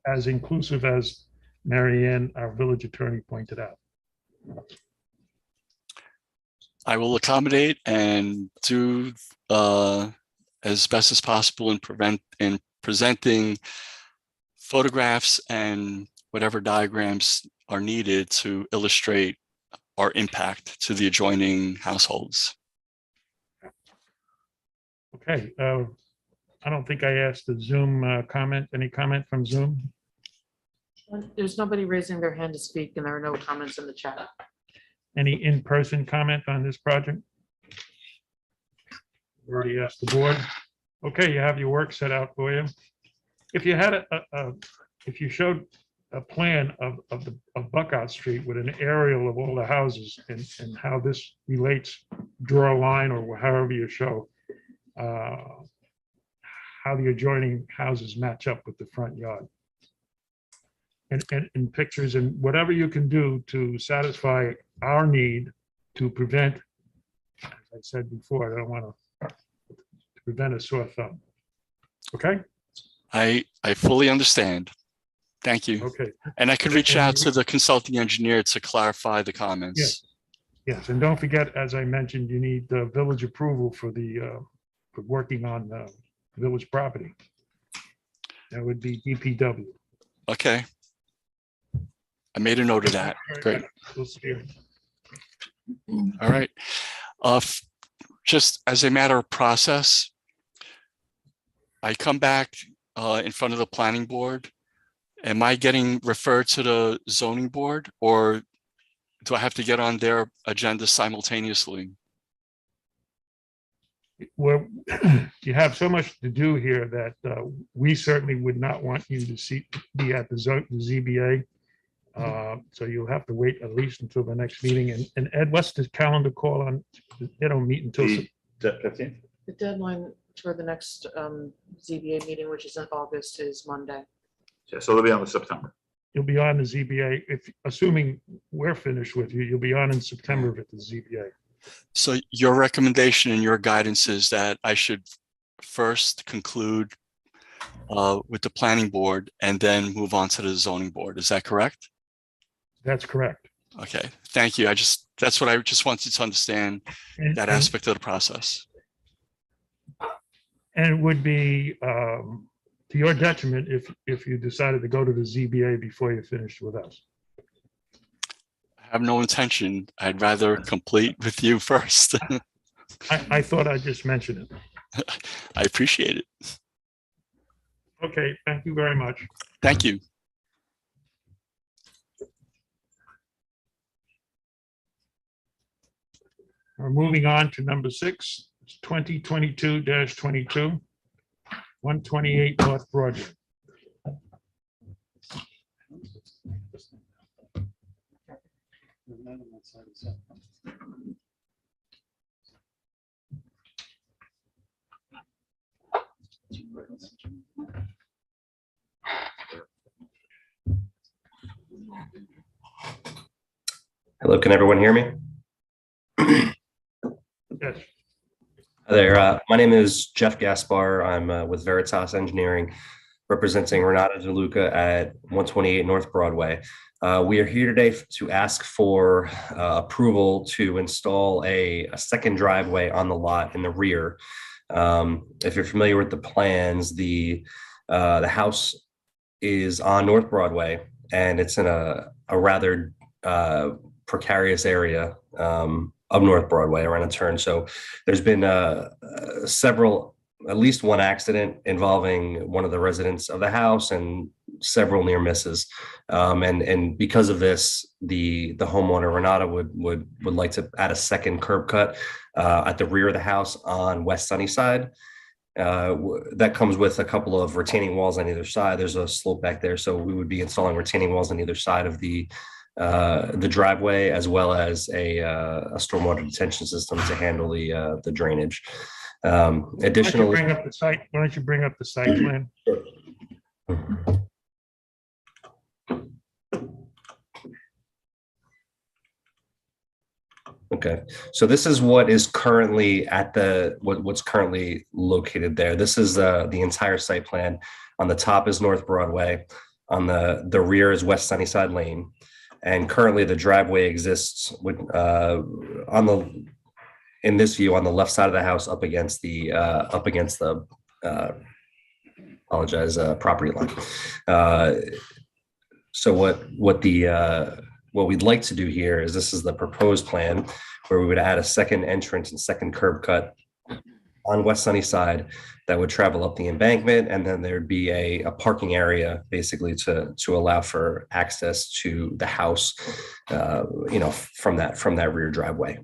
as inclusive as Marianne, our village attorney, pointed out. I will accommodate and do as best as possible in presenting photographs and whatever diagrams are needed to illustrate our impact to the adjoining households. Okay, I don't think I asked the Zoom comment. Any comment from Zoom? There's nobody raising their hand to speak, and there are no comments in the chat. Any in-person comment on this project? Already asked the board. Okay, you have your work set out for you. If you had if you showed a plan of Buckout Street with an aerial of all the houses and how this relates, draw a line or however you show how the adjoining houses match up with the front yard. And pictures and whatever you can do to satisfy our need to prevent, as I said before, I don't want to prevent a sore thumb. Okay? I fully understand. Thank you. Okay. And I could reach out to the consulting engineer to clarify the comments. Yes, and don't forget, as I mentioned, you need the village approval for for working on village property. That would be DPW. Okay. I made a note of that. Great. We'll see you. All right. Just as a matter of process, I come back in front of the planning board. Am I getting referred to the zoning board, or do I have to get on their agenda simultaneously? Well, you have so much to do here that we certainly would not want you to be at the ZBA. So you'll have to wait at least until the next meeting. And Ed, what's the calendar call on? They don't meet until. The 15th? The deadline for the next ZBA meeting, which is in August, is Monday. Yeah, so they'll be on the September. You'll be on the ZBA, assuming we're finished with you, you'll be on in September at the ZBA. So your recommendation and your guidance is that I should first conclude with the planning board and then move on to the zoning board. Is that correct? That's correct. Okay, thank you. That's what I just wanted to understand, that aspect of the process. And it would be to your detriment if you decided to go to the ZBA before you finished with us. I have no intention. I'd rather complete with you first. I thought I'd just mention it. I appreciate it. Okay, thank you very much. Thank you. We're moving on to number 6, it's 2022-22, 128 North Broadway. Hello, can everyone hear me? Yes. Hi there. My name is Jeff Gaspar. I'm with Veritas Engineering, representing Renata DeLuca at 128 North Broadway. We are here today to ask for approval to install a second driveway on the lot in the rear. If you're familiar with the plans, the house is on North Broadway, and it's in a rather precarious area of North Broadway around a turn. So there's been at least one accident involving one of the residents of the house and several near misses. And because of this, the homeowner Renata would like to add a second curb cut at the rear of the house on West Sunnyside. That comes with a couple of retaining walls on either side. There's a slope back there, so we would be installing retaining walls on either side of the driveway, as well as a stormwater detention system to handle the drainage. Additionally, why don't you bring up the site plan? Okay, so this is what is currently at what's currently located there. This is the entire site plan. On the top is North Broadway. the rear is West Sunnyside Lane. And currently the driveway exists with, in this view, on the left side of the house, up against the property line. So what we'd like to do here is, this is the proposed plan where we would add a second entrance and second curb cut on West Sunnyside that would travel up the embankment, and then there'd be a parking area basically to allow for access to the house, from that rear driveway.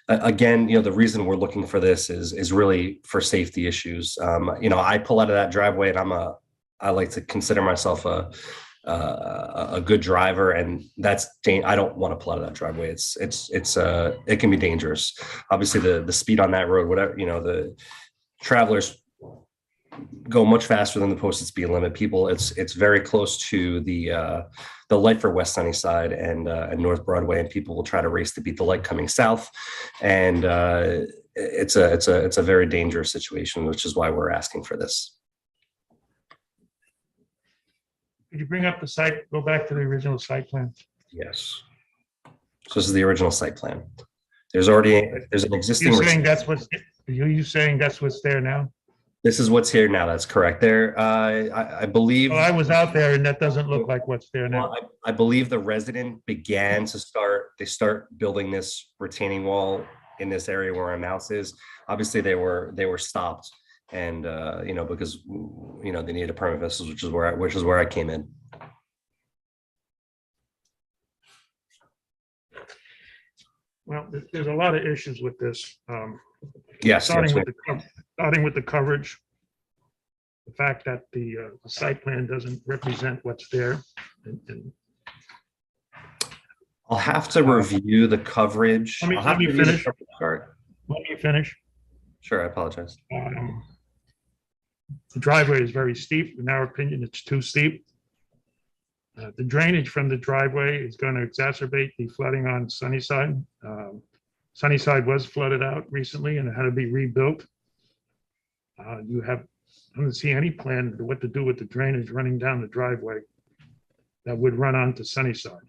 Again, the reason we're looking for this is really for safety issues. I pull out of that driveway, and I like to consider myself a good driver, and I don't want to pull out of that driveway. It can be dangerous. Obviously the speed on that road, whatever, the travelers go much faster than the posted speed limit. People, it's very close to the light for West Sunnyside and North Broadway, and people will try to race to beat the light coming south. And it's a very dangerous situation, which is why we're asking for this. Could you bring up the site, go back to the original site plan? Yes. So this is the original site plan. There's an existing. You're saying that's what's, are you saying that's what's there now? This is what's here now. That's correct. There, I believe. Well, I was out there and that doesn't look like what's there now. Well, I believe the resident began to start building this retaining wall in this area where our mouse is. Obviously they were stopped, and because they needed a permit, which is where I came in. Well, there's a lot of issues with this. Yes. Starting with the coverage, the fact that the site plan doesn't represent what's there. And I'll have to review the coverage. Let me finish. Sorry. Let me finish. Sure, I apologize. The driveway is very steep. In our opinion, it's too steep. The drainage from the driveway is going to exacerbate the flooding on Sunnyside. Sunnyside was flooded out recently and it had to be rebuilt. I don't see any plan to what to do with the drainage running down the driveway that would run onto Sunnyside.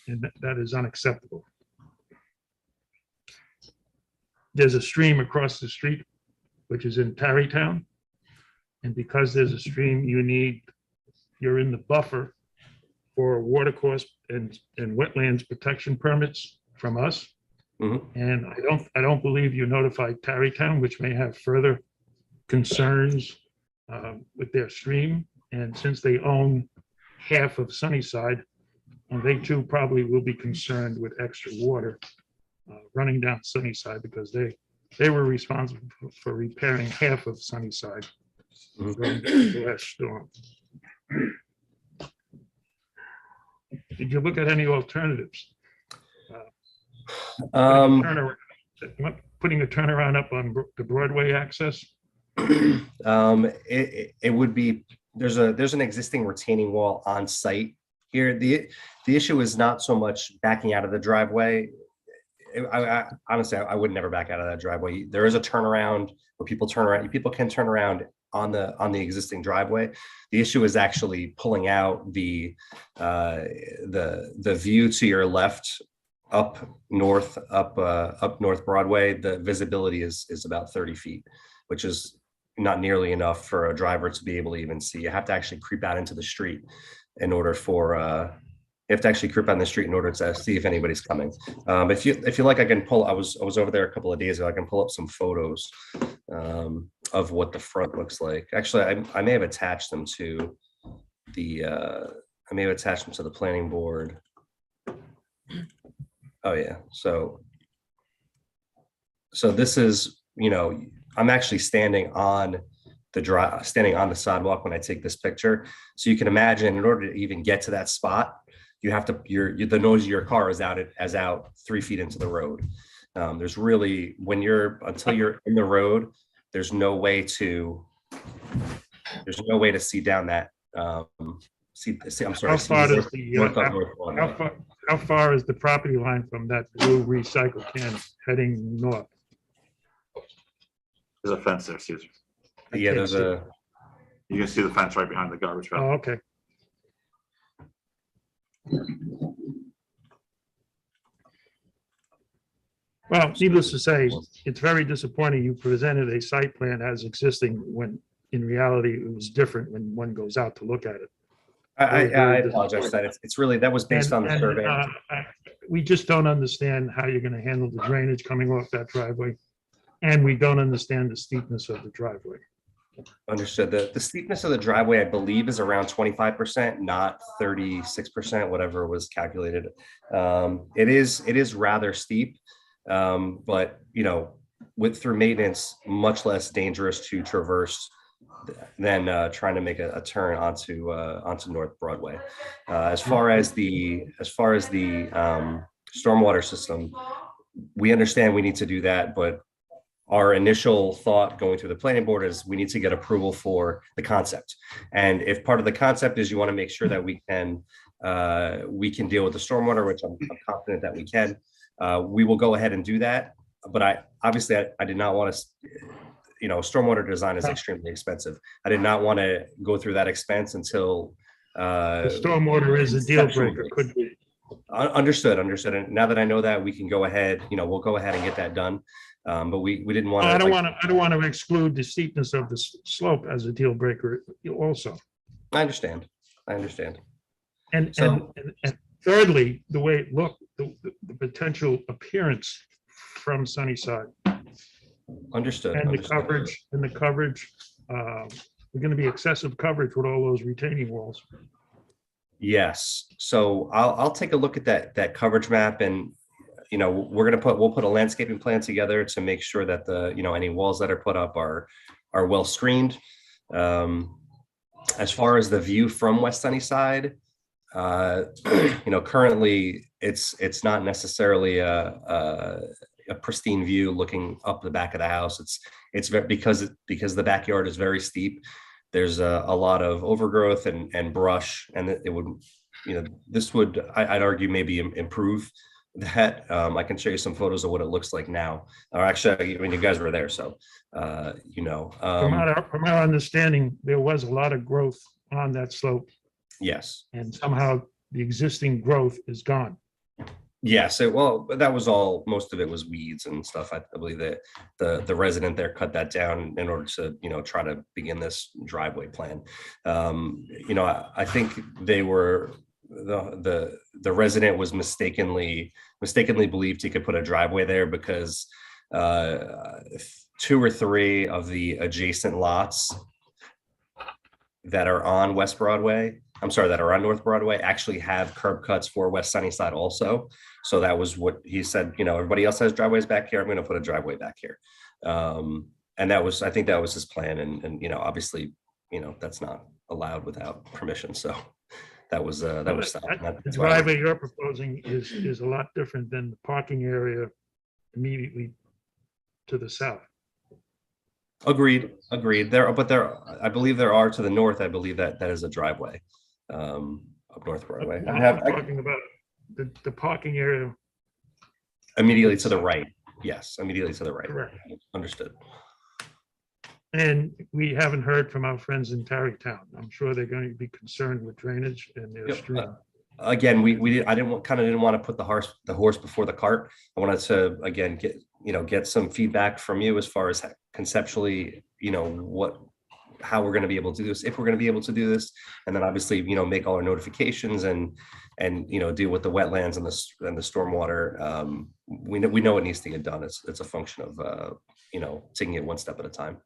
And that is unacceptable. There's a stream across the street, which is in Tarrytown. And because there's a stream, you're in the buffer for watercourse and wetlands protection permits from us. Mm-hmm. And I don't believe you notified Tarrytown, which may have further concerns with their stream. And since they own half of Sunnyside, and they too probably will be concerned with extra water running down Sunnyside, because they were responsible for repairing half of Sunnyside during the last storm. Did you look at any alternatives? Putting a turnaround up on the Broadway access? It would be, there's an existing retaining wall on site here. The issue is not so much backing out of the driveway. Honestly, I would never back out of that driveway. There is a turnaround where people can turn around on the existing driveway. The issue is actually pulling out the view to your left up North Broadway. The visibility is about 30 feet, which is not nearly enough for a driver to be able to even see. You have to actually creep out into the street in order for you have to actually creep on the street in order to see if anybody's coming. If you like, I can pull. I was over there a couple of days ago. I can pull up some photos of what the front looks like. Actually, I may have attached them to the. I may have attached them to the planning board. Oh yeah. So this is, I'm actually standing on the sidewalk when I take this picture. So you can imagine, in order to even get to that spot, you have to, the noise of your car is out 3 feet into the road. There's really, until you're in the road, there's no way to see down that. I'm sorry. How far is the property line from that blue recycle can heading north? There's a fence there, excuse me. Yeah, You can see the fence right behind the garbage Oh, truck. okay. Well, needless to say, it's very disappointing you presented a site plan as existing when in reality it was different when one goes out to look at it. I apologize for that. It's really, that was based on the And, survey. We just don't understand how you're gonna handle the drainage coming off that driveway. And we don't understand the steepness of the driveway. Understood. The steepness of the driveway, I believe, is around 25%, not 36%, whatever was calculated. It is rather steep, but you know, through maintenance, much less dangerous to traverse than trying to make a turn onto North Broadway. As far as the stormwater system, we understand we need to do that, but our initial thought going through the planning board is we need to get approval for the concept. And if part of the concept is you want to make sure that we can deal with the stormwater, which I'm confident that we can, we will go ahead and do that. But I did not want to, you know, stormwater design is extremely expensive. I did not want to go through that expense until The stormwater is a deal breaker, could be. Understood. And now that I know that, we can go ahead, you know, we'll go ahead and get that done. But we didn't want to. I don't want to exclude the steepness of the slope as a deal breaker also. I understand. And So- and thirdly, the way it looked, the potential appearance from Sunnyside Understood. and the understood. coverage, we're going to be excessive coverage with all those retaining walls. Yes. So I'll take a look at that coverage map, and you know, we'll put a landscaping plan together to make sure that any walls that are put up are well screened. As far as the view from West Sunnyside, currently it's not necessarily a pristine view looking up the back of the house. It's because the backyard is very steep. There's a lot of overgrowth and brush, and it would, this would, I'd argue, maybe improve that. I can show you some photos of what it looks like now. Or actually, I mean, you guys were there, so From our understanding, there was a lot of growth on that slope, yes. and somehow the existing growth is gone. Yes, that was all, most of it was weeds and stuff. I believe that the resident there cut that down in order to, try to begin this driveway plan. I think they were, the resident was mistakenly believed he could put a driveway there because 2 or 3 of the adjacent lots that are on North Broadway actually have curb cuts for West Sunnyside also. So that was what he said, everybody else has driveways back here, I'm going to put a driveway back here. And I think that was his plan. And obviously, that's not allowed without permission. So that was stopped. The That's why I- driveway you're proposing is a lot different than the parking area immediately to the south. Agreed. I believe there are to the north. I believe that is a driveway up North Broadway. I'm talking about the parking area. Immediately to the right. Yes, immediately to the right. Correct. Understood. And we haven't heard from our friends in Tarrytown. I'm sure they're going to be concerned with drainage and their Yep. stream. Again, I didn't want to put the horse before the cart. I wanted to, again, get some feedback from you as far as conceptually, how we're going to be able to do this, if we're going to be able to do this, and then obviously, make all our notifications and deal with the wetlands and the stormwater. We know it needs to get done. It's a function of taking it one step at a time.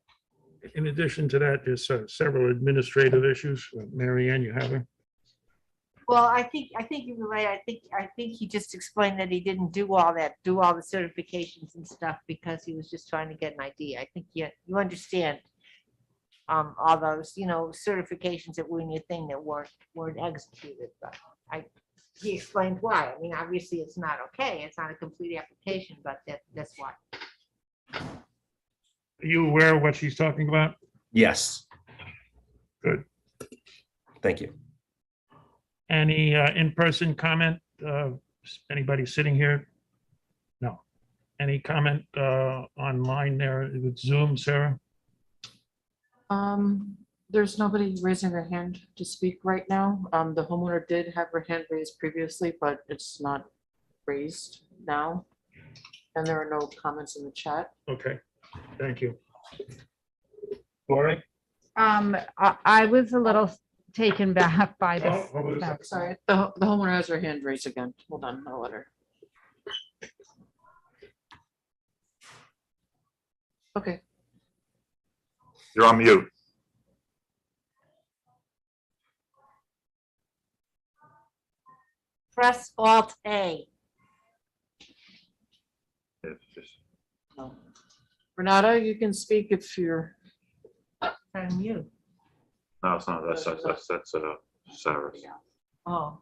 In addition to that, there's several administrative issues. Mary Ann, you have it? Well, I think you're right. I think he just explained that he didn't do all the certifications and stuff because he was just trying to get an idea. I think you understand all those, certifications that were in your thing that weren't executed, but he explained why. I mean, obviously it's not okay. It's not a complete application, but that's why. Are you aware of what she's talking about? Yes. Good. Thank you. Any in-person comment? Anybody sitting here? No. Any comment online there with Zoom, Sarah? There's nobody raising their hand to speak right now. The homeowner did have her hand raised previously, but it's not raised now. And there are no comments in the chat. Okay, thank you. Lori? I was a little taken back by this. Oh, what was no, that? Sorry, the homeowner has her hand raised again. Hold on, I'll let her. Okay, You're on mute. Press Alt A. It's just- no. Renata, you can speak if you're, From you. No, it's not, that's Sarah's. Oh,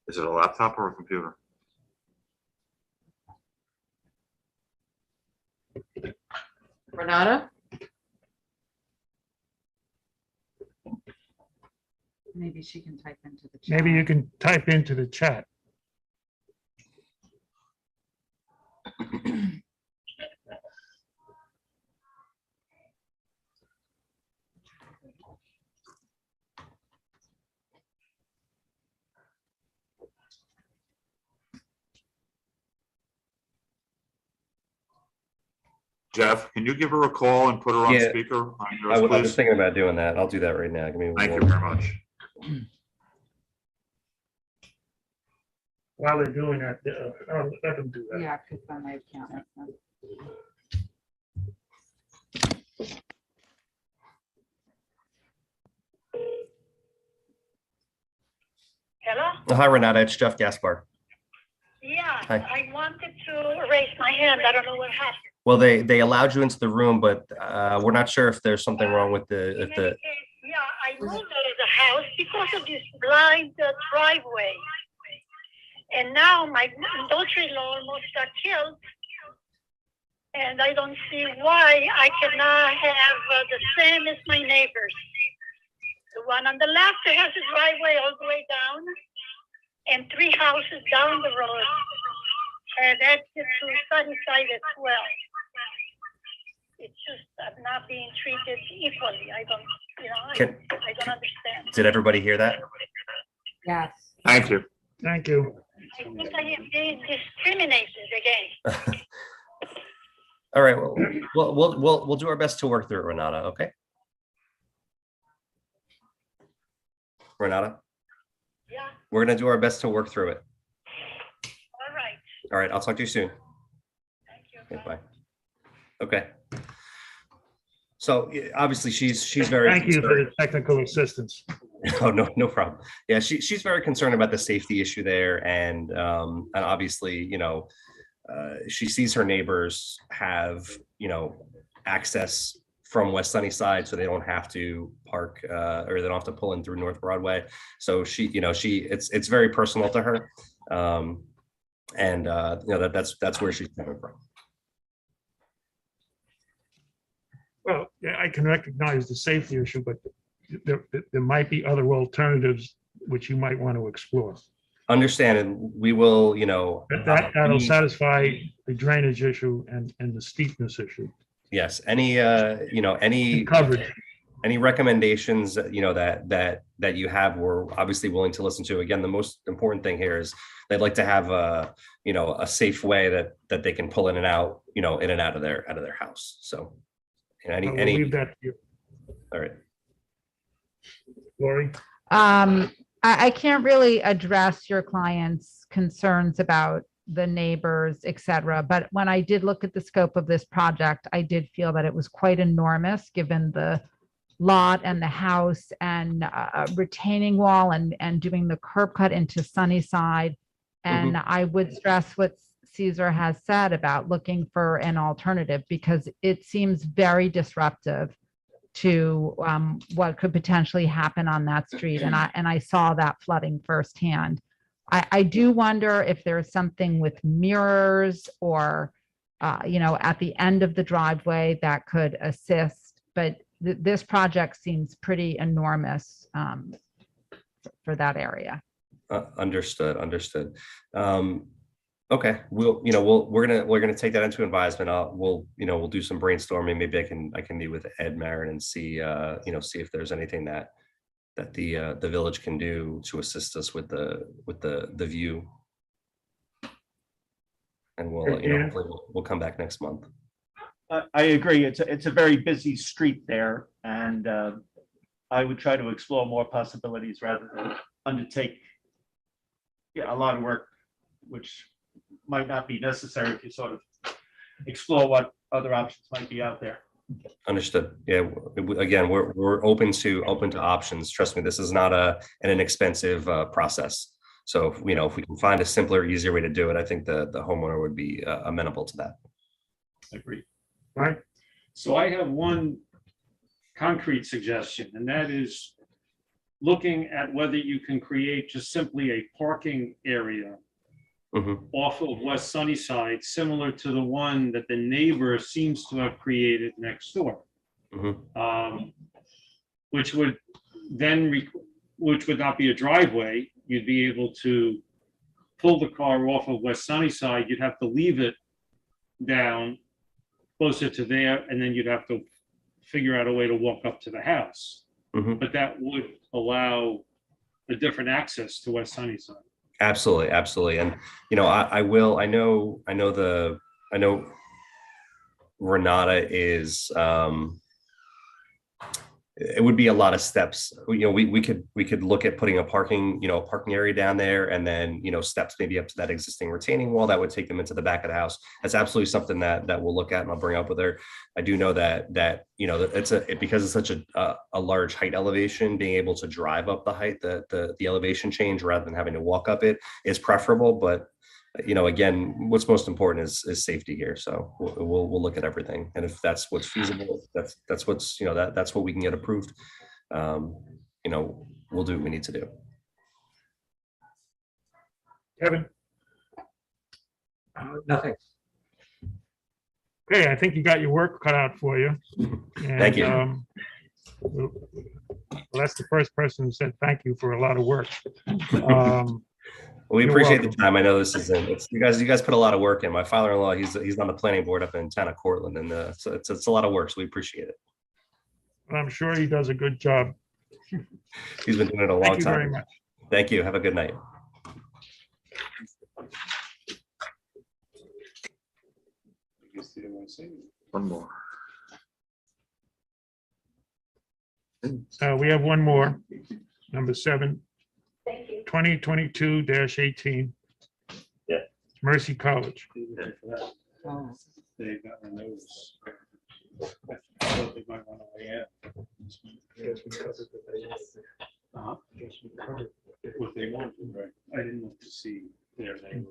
Is it a laptop or a computer? Renata? Maybe she can type into the chat. Maybe you can type into the chat. Jeff, can you give her a call and put her on Yeah. speaker? on yours, I was please? thinking about doing that. I'll do that right now. Give me Thank you one- very much. While they're doing that, let them do that. Yeah, because then they can't. make sense. Hello? Hi, Renata. It's Jeff Gaspar. Yeah, Hi. I wanted to raise my hand. I don't know what happened. Well, they allowed you into the room, but we're not sure if there's something wrong with In the. any case, yeah, I moved out of the house because of this blind driveway. And now my daughter-in-law almost got killed. And I don't see why I cannot have the same as my neighbors. The one on the left has a driveway all the way down and 3 houses down the road. And that's to Sunnyside as well. It's just I'm not being treated equally. I don't, I don't understand. Did everybody hear that? Yes. Thank you. Thank you. I think I am being discriminated against. All right. Well, we'll do our best to work through it, Renata. Okay. Renata, Yeah, we're gonna do our best to work through it. all right. All right. I'll talk to you soon. Thank you. Okay, bye. Okay. So yeah, obviously she's very. Thank you for concerned. the technical assistance. Oh, no problem. Yeah, she's very concerned about the safety issue there, and obviously, she sees her neighbors have access from West Sunnyside, so they don't have to park or they don't have to pull in through North Broadway. So it's very personal to her, and that's where she's coming from. Well, yeah, I can recognize the safety issue, but there might be other alternatives which you might want to explore. Understand, and we will, That'll satisfy the drainage issue and the steepness issue. yes, any Coverage. any recommendations that you have, we're obviously willing to listen to. Again, the most important thing here is they'd like to have a safe way that they can pull in and out of their house. So I will any leave that to you. all right. Lori? I can't really address your client's concerns about the neighbors, et cetera. But when I did look at the scope of this project, I did feel that it was quite enormous, given the lot and the house and a retaining wall and doing the curb cut into Sunnyside. And I would stress what Caesar has said about looking for an alternative, because it seems very disruptive to what could potentially happen on that street. And I saw that flooding firsthand. I do wonder if there's something with mirrors or, at the end of the driveway that could assist. But this project seems pretty enormous for that area. Understood. Okay, we're gonna take that into advisement. We'll do some brainstorming. Maybe I can meet with Ed Marin and see, see if there's anything that the village can do to assist us with the view. And hopefully we'll come back next month. I agree. It's a very busy street there, and I would try to explore more possibilities rather than undertake a lot of work, which might not be necessary to sort of explore what other options might be out there. Understood. Yeah. Again, we're open to options. Trust me, this is not an inexpensive process. So if we can find a simpler, easier way to do it, I think the homeowner would be amenable to that. Agreed. Right. So I have one concrete suggestion, and that is looking at whether you can create just simply a parking area off of West Sunnyside, similar to the one that the neighbor seems to have created next door. Which would not be a driveway. You'd be able to pull the car off of West Sunnyside. You'd have to leave it down closer to there, and then you'd have to figure out a way to walk up to the house. But that would allow a different access to West Sunnyside. Absolutely. And, I know Renata is, it would be a lot of steps. We could look at putting a parking area down there, and then, steps maybe up to that existing retaining wall that would take them into the back of the house. That's absolutely something that we'll look at, and I'll bring up with her. I do know that because it's such a large height elevation, being able to drive up the height, the elevation change rather than having to walk up it is preferable. But again, what's most important is safety here. So we'll look at everything, and if that's what's feasible, that's what's that's what we can get approved. We'll do what we need to do. Kevin? Nothing. Okay, I think you got your work cut out for you. Thank you. Well, that's the first person who said thank you for a lot of work. We You're appreciate the welcome. time. I know this isn't. You guys put a lot of work in. My father-in-law, he's on the planning board up in town of Cortland, and so it's a lot of work. So we appreciate it. I'm sure he does a good job. He's been doing it a long Thank you time. very much. Thank you. Have a good night. One more. We have one more, number 7, 2022-18. Yeah. Mercy College. They got my nose. I thought they might want to weigh in. What they want, right? I didn't look to see their name.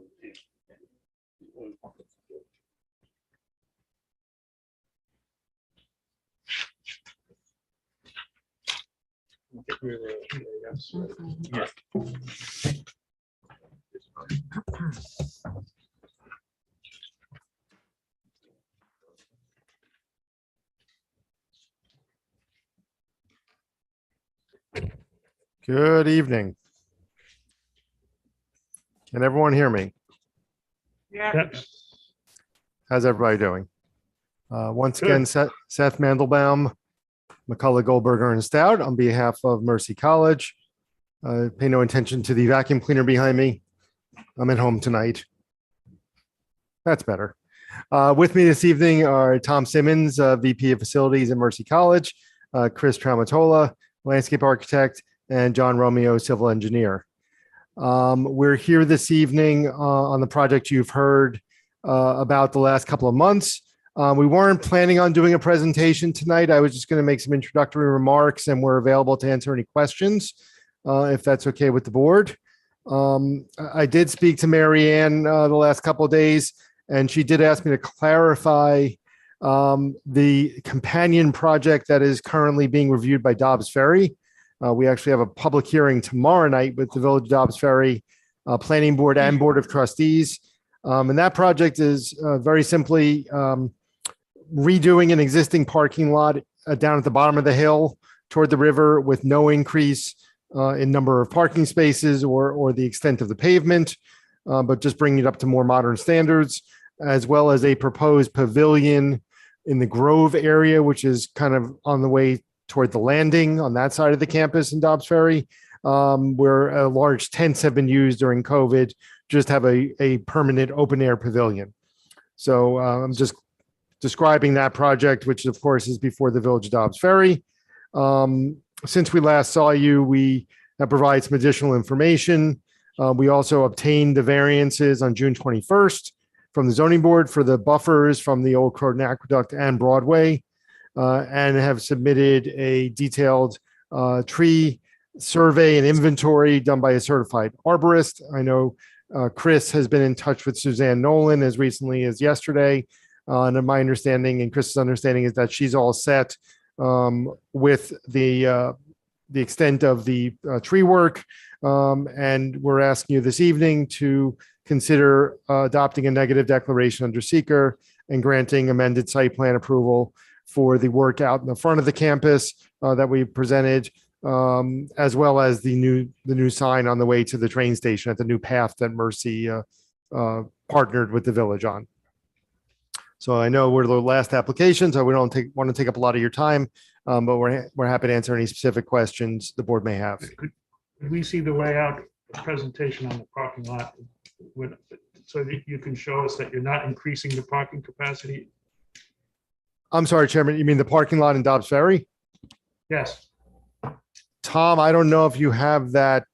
Good evening. Can everyone hear me? Yeah. How's everybody doing? Once again, Seth Mandelbaum, McCullough, Goldberger, and Stout on behalf of Mercy College. Pay no attention to the vacuum cleaner behind me. I'm at home tonight. That's better. With me this evening are Tom Simmons, VP of Facilities at Mercy College, Chris Traumatola, landscape architect, and John Romeo, civil engineer. We're here this evening on the project you've heard about the last couple of months. We weren't planning on doing a presentation tonight. I was just going to make some introductory remarks, and we're available to answer any questions if that's okay with the board. I did speak to Mary Ann the last couple of days, and she did ask me to clarify the companion project that is currently being reviewed by Dobbs Ferry. We actually have a public hearing tomorrow night with the Village of Dobbs Ferry Planning Board and Board of Trustees. And that project is very simply redoing an existing parking lot down at the bottom of the hill toward the river with no increase in number of parking spaces or the extent of the pavement. but just bringing it up to more modern standards, as well as a proposed pavilion in the Grove area, which is kind of on the way toward the landing on that side of the campus in Dobbs Ferry, where large tents have been used during COVID, just have a permanent open air pavilion. So I'm just describing that project, which of course is before the Village of Dobbs Ferry. Since we last saw you, we have provided some additional information. We also obtained the variances on June 21st from the zoning board for the buffers from the Old Croton Aqueduct and Broadway, and have submitted a detailed tree survey and inventory done by a certified arborist. I know Chris has been in touch with Suzanne Nolan as recently as yesterday. And my understanding and Chris's understanding is that she's all set with the extent of the tree work. And we're asking you this evening to consider adopting a negative declaration under seeker and granting amended site plan approval for the work out in the front of the campus that we presented, as well as the new sign on the way to the train station at the new path that Mercy partnered with the village on. So I know we're the last application, so we don't want to take up a lot of your time, but we're happy to answer any specific questions the board may have. Could we see the layout presentation on the parking lot so that you can show us that you're not increasing the parking capacity? I'm sorry, Chairman, you mean the parking lot in Dobbs Ferry? Yes. Tom, I don't know if you have that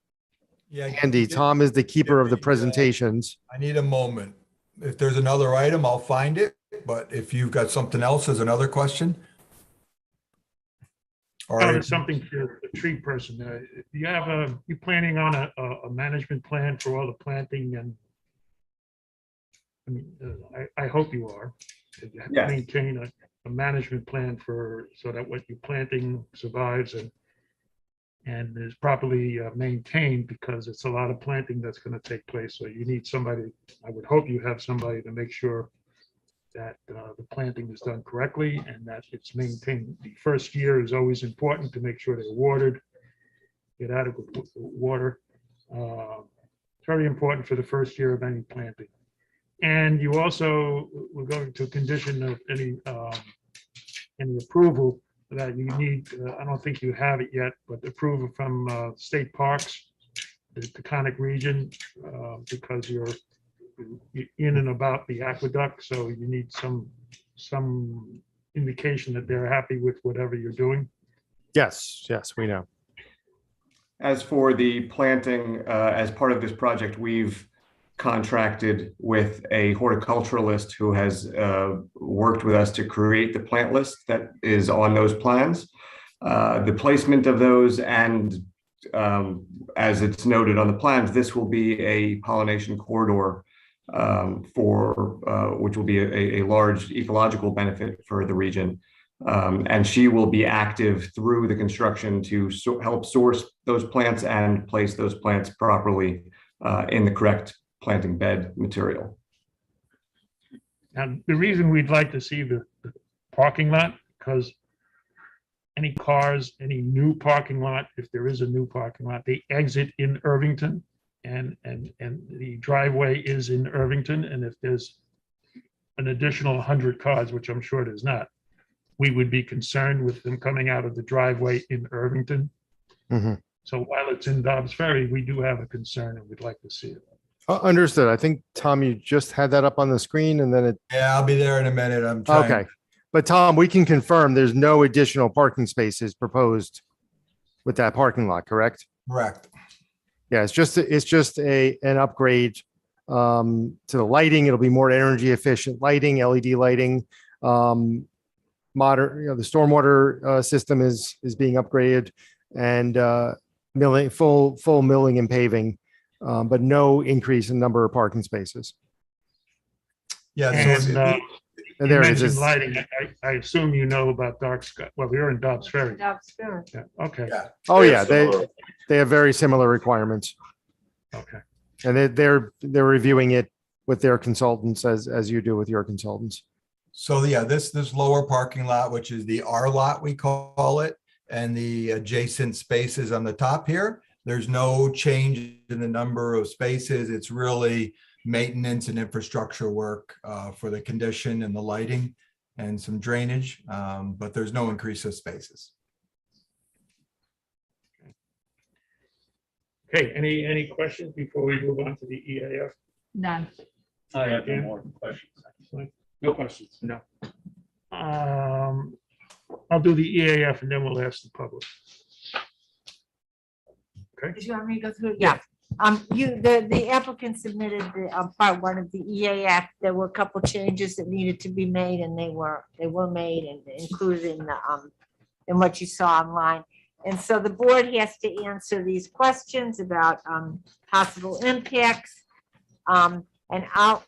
Yeah, handy. Tom is the keeper of the presentations. I need a moment. If there's another item, I'll find it. But if you've got something else as another question. All right. There's something for the tree person. You planning on a management plan for all the planting and I mean, I hope you are. You have to Yes. maintain a management plan so that what you're planting survives and is properly maintained, because it's a lot of planting that's going to take place. So you need somebody, I would hope you have somebody to make sure that the planting is done correctly and that it's maintained. The first year is always important to make sure they're watered, get adequate water. It's very important for the first year of any planting. And you also, we're going to condition of any approval that you need, I don't think you have it yet, but approval from state parks, the Taconic region, because you're in and about the aqueduct, so you need some indication that they're happy with whatever you're doing. Yes, we know. As for the planting, as part of this project, we've contracted with a horticulturalist who has worked with us to create the plant list that is on those plans. The placement of those and as it's noted on the plans, this will be a pollination corridor which will be a large ecological benefit for the region. And she will be active through the construction to help source those plants and place those plants properly in the correct planting bed material. Now, the reason we'd like to see the parking lot, because any cars, any new parking lot, if there is a new parking lot, they exit in Irvington, and the driveway is in Irvington. And if there's an additional 100 cars, which I'm sure there's not, we would be concerned with them coming out of the driveway in Irvington. Mhm. So while it's in Dobbs Ferry, we do have a concern and we'd like to see it. Understood. I think, Tom, you just had that up on the screen and then it. Yeah, I'll be there in a minute. I'm trying. Okay. But Tom, we can confirm there's no additional parking spaces proposed with that parking lot, correct? Correct. Yeah, it's just an upgrade to the lighting. It'll be more energy efficient lighting, LED lighting. Modern, the stormwater system is being upgraded and milling, full milling and paving, but no increase in number of parking spaces. Yeah. And there you it is. mentioned lighting. I assume you know about dark sky. Well, we're in Dobbs Ferry. Dobbs Ferry. Yeah, okay. Oh, yeah, they have very similar requirements. Okay. And they're reviewing it with their consultants as you do with your consultants. So yeah, this lower parking lot, which is the R lot, we call it, and the adjacent spaces on the top here, There's no change in the number of spaces. It's really maintenance and infrastructure work for the condition and the lighting and some drainage, but there's no increase of spaces. Okay, any questions before we move on to the EAF? None. I have no more questions. No questions. No. I'll do the EAF and then we'll ask the public. Did you want me to go through? Yeah. The applicant submitted the part one of the EAF. There were a couple changes that needed to be made, and they were made and included in what you saw online. And so the board has to answer these questions about possible impacts. And I'll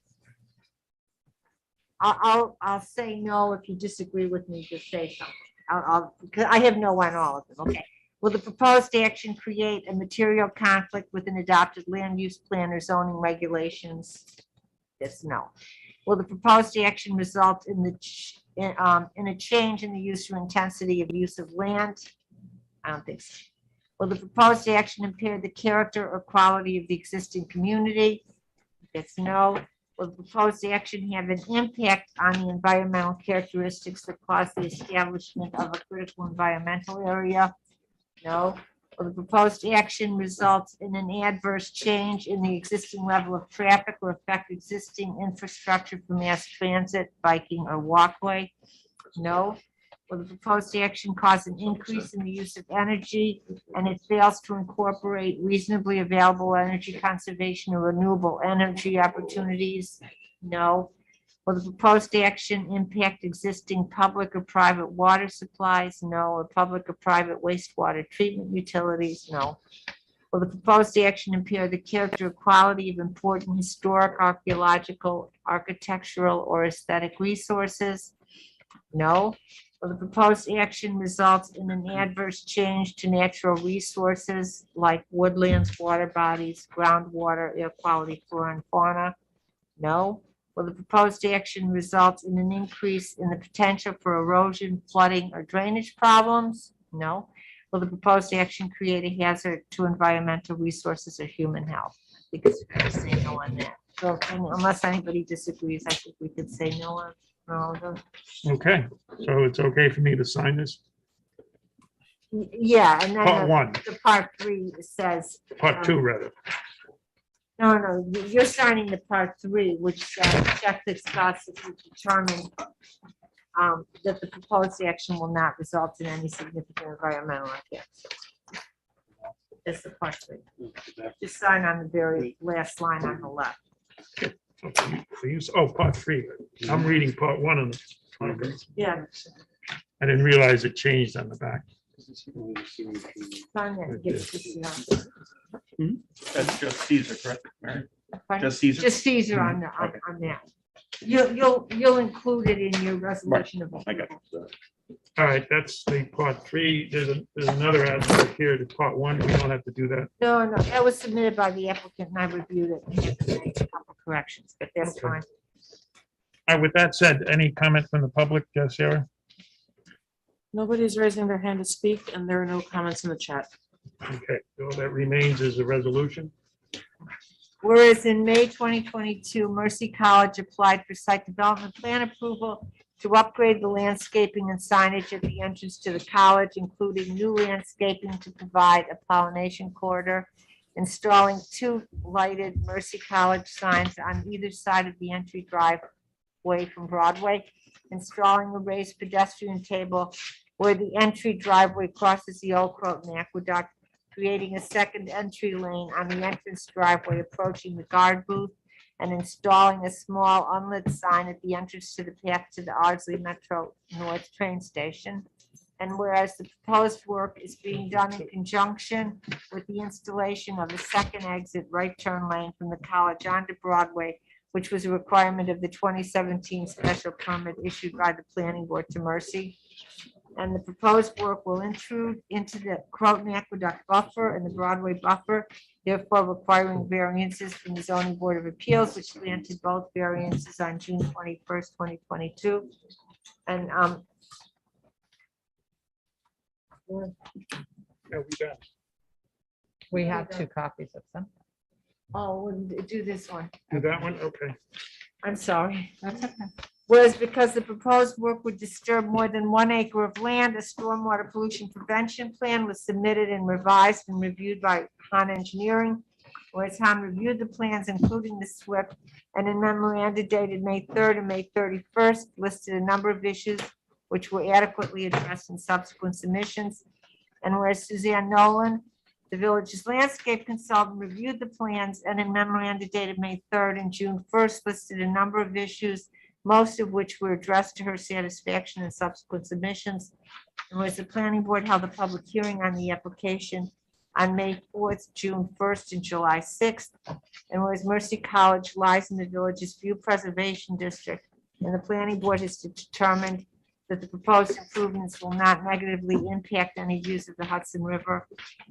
say no. If you disagree with me, just say something. Because I have no on all of them. Okay. Will the proposed action create a material conflict with an adopted land use plan or zoning regulations? Yes, no. Will the proposed action result in a change in the use or intensity of use of land? I don't think so. Will the proposed action impair the character or quality of the existing community? Yes, no. Will the proposed action have an impact on the environmental characteristics that cause the establishment of a critical environmental area? No. Will the proposed action result in an adverse change in the existing level of traffic or affect existing infrastructure for mass transit, biking, or walkway? No. Will the proposed action cause an increase in the use of energy and it fails to incorporate reasonably available energy conservation or renewable energy opportunities? No. Will the proposed action impact existing public or private water supplies? No. Or public or private wastewater treatment utilities? No. Will the proposed action impair the character or quality of important historic, archaeological, architectural, or aesthetic resources? No. Will the proposed action result in an adverse change to natural resources like woodlands, water bodies, groundwater, air quality, flora and fauna? No. Will the proposed action result in an increase in the potential for erosion, flooding, or drainage problems? No. Will the proposed action create a hazard to environmental resources or human health? Because we're going to say no on that. So unless anybody disagrees, I think we could say no on all of them. Okay, so it's okay for me to sign this? Yeah, and then Part one. the part three says. Part two, rather. No, you're signing the part three, which says check the spots if you determine that the proposed action will not result in any significant environmental effects. That's the part three. Just sign on the very last line on the left. Oh, part three. I'm reading part one of the. Yeah. I didn't realize it changed on the back. Sign that and get it to Caesar. That's just Caesar, correct, Mary? Pardon? Just Caesar? Just Caesar on that. You'll include it in your resolution of. I got All right, that's the part three. There's another aspect here to part one. We don't have to do that. No, that was submitted by the applicant and I reviewed it and had to make a couple corrections, but that's Okay. fine. All right, with that said, any comment from the public, Sarah? Nobody's raising their hand to speak and there are no comments in the chat. Okay, all that remains is a resolution. Whereas in May 2022, Mercy College applied for site development plan approval to upgrade the landscaping and signage at the entrance to the college, including new landscaping to provide a pollination corridor, installing 2 lighted Mercy College signs on either side of the entry driveway from Broadway, installing a raised pedestrian table where the entry driveway crosses the Old Croton Aqueduct, creating a second entry lane on the entrance driveway approaching the guard booth, and installing a small unlit sign at the entrance to the path to the Ardsley Metro North train station. And whereas the proposed work is being done in conjunction with the installation of a second exit right turn lane from the college onto Broadway, which was a requirement of the 2017 special permit issued by the planning board to Mercy. And the proposed work will intrude into the Croton Aqueduct buffer and the Broadway buffer, therefore requiring variances from the zoning board of appeals, which granted both variances on June 21st, 2022. And Yeah, we got it. We had 2 copies of them. Oh, we'll do this one. Do that one? Okay. I'm sorry. That's okay. Whereas because the proposed work would disturb more than 1 acre of land, a stormwater pollution prevention plan was submitted and revised and reviewed by Han Engineering. Whereas Han reviewed the plans, including the SWIP, and in memoranda dated May 3rd and May 31st, listed a number of issues which were adequately addressed in subsequent submissions. And whereas Suzanne Nolan, the village's landscape consultant, reviewed the plans and in memoranda dated May 3rd and June 1st, listed a number of issues, most of which were addressed to her satisfaction in subsequent submissions. And whereas the planning board held a public hearing on the application on May 4th, June 1st, and July 6th. And whereas Mercy College lies in the village's view preservation district, and the planning board has determined that the proposed improvements will not negatively impact any views of the Hudson River.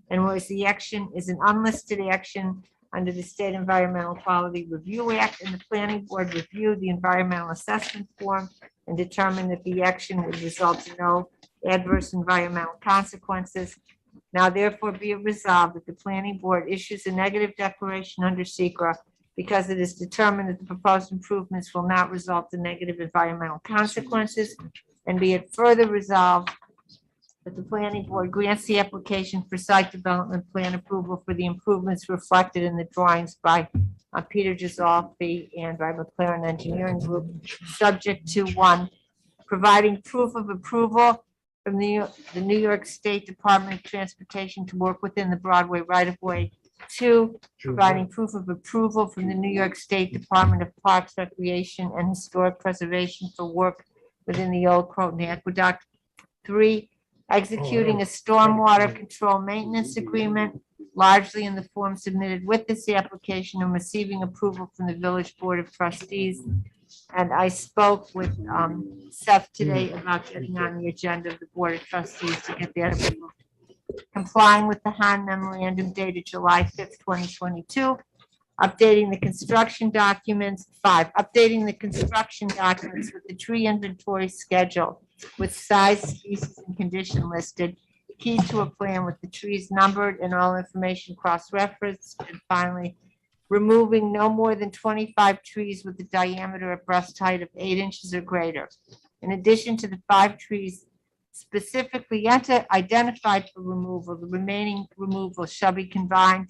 And whereas the action is an unlisted action under the State Environmental Quality Review Act, and the planning board reviewed the environmental assessment form and determined that the action would result in no adverse environmental consequences. Now therefore be it resolved that the planning board issues a negative declaration under SECRA because it is determined that the proposed improvements will not result in negative environmental consequences. And be it further resolved that the planning board grants the application for site development plan approval for the improvements reflected in the drawings by Peter Gisolfi and by McLaren Engineering Group, subject to 1, providing proof of approval from the New York State Department of Transportation to work within the Broadway right-of-way. 2, providing proof of approval from the New York State Department of Parks, Recreation, and Historic Preservation for work within the Old Croton Aqueduct. 3, executing a stormwater control maintenance agreement, largely in the form submitted with this application, and receiving approval from the Village Board of Trustees. And I spoke with Seth today about getting on the agenda of the Board of Trustees to get that approval. Complying with the Han memorandum dated July 5th, 2022. Updating the construction documents. 5, updating the construction documents with the tree inventory schedule with size, species, and condition listed. Key to a plan with the trees numbered and all information cross-referenced. And finally, removing no more than 25 trees with a diameter at breast height of 8 inches or greater. In addition to the 5 trees specifically identified for removal, the remaining removal shall be confined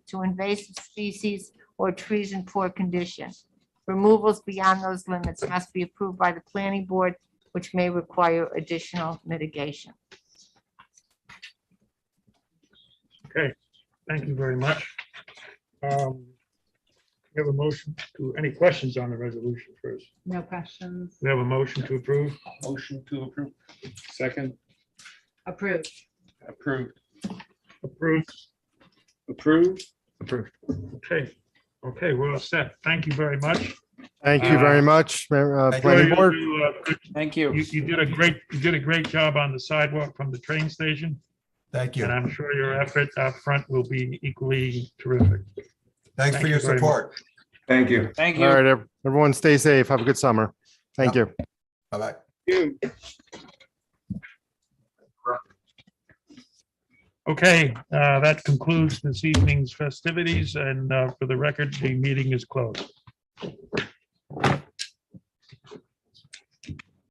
to invasive species or trees in poor condition. Removals beyond those limits must be approved by the planning board, which may require additional mitigation. Okay, thank you very much. We have a motion to, any questions on the resolution first? No questions. We have a motion to approve. Motion to approve. Second. Approved. Approved. Approved. Approved. Approved. Okay, we're all set. Thank you very much. Thank you very much, planning board. Thank you. You did a great job on the sidewalk from the train station. Thank you. And I'm sure your effort out front will be equally terrific. Thanks for your very much. support. Thank you. Thank All you. right, everyone stay safe. Have a good summer. Thank you. Bye-bye. Okay, that concludes this evening's festivities, and for the record, the meeting is closed.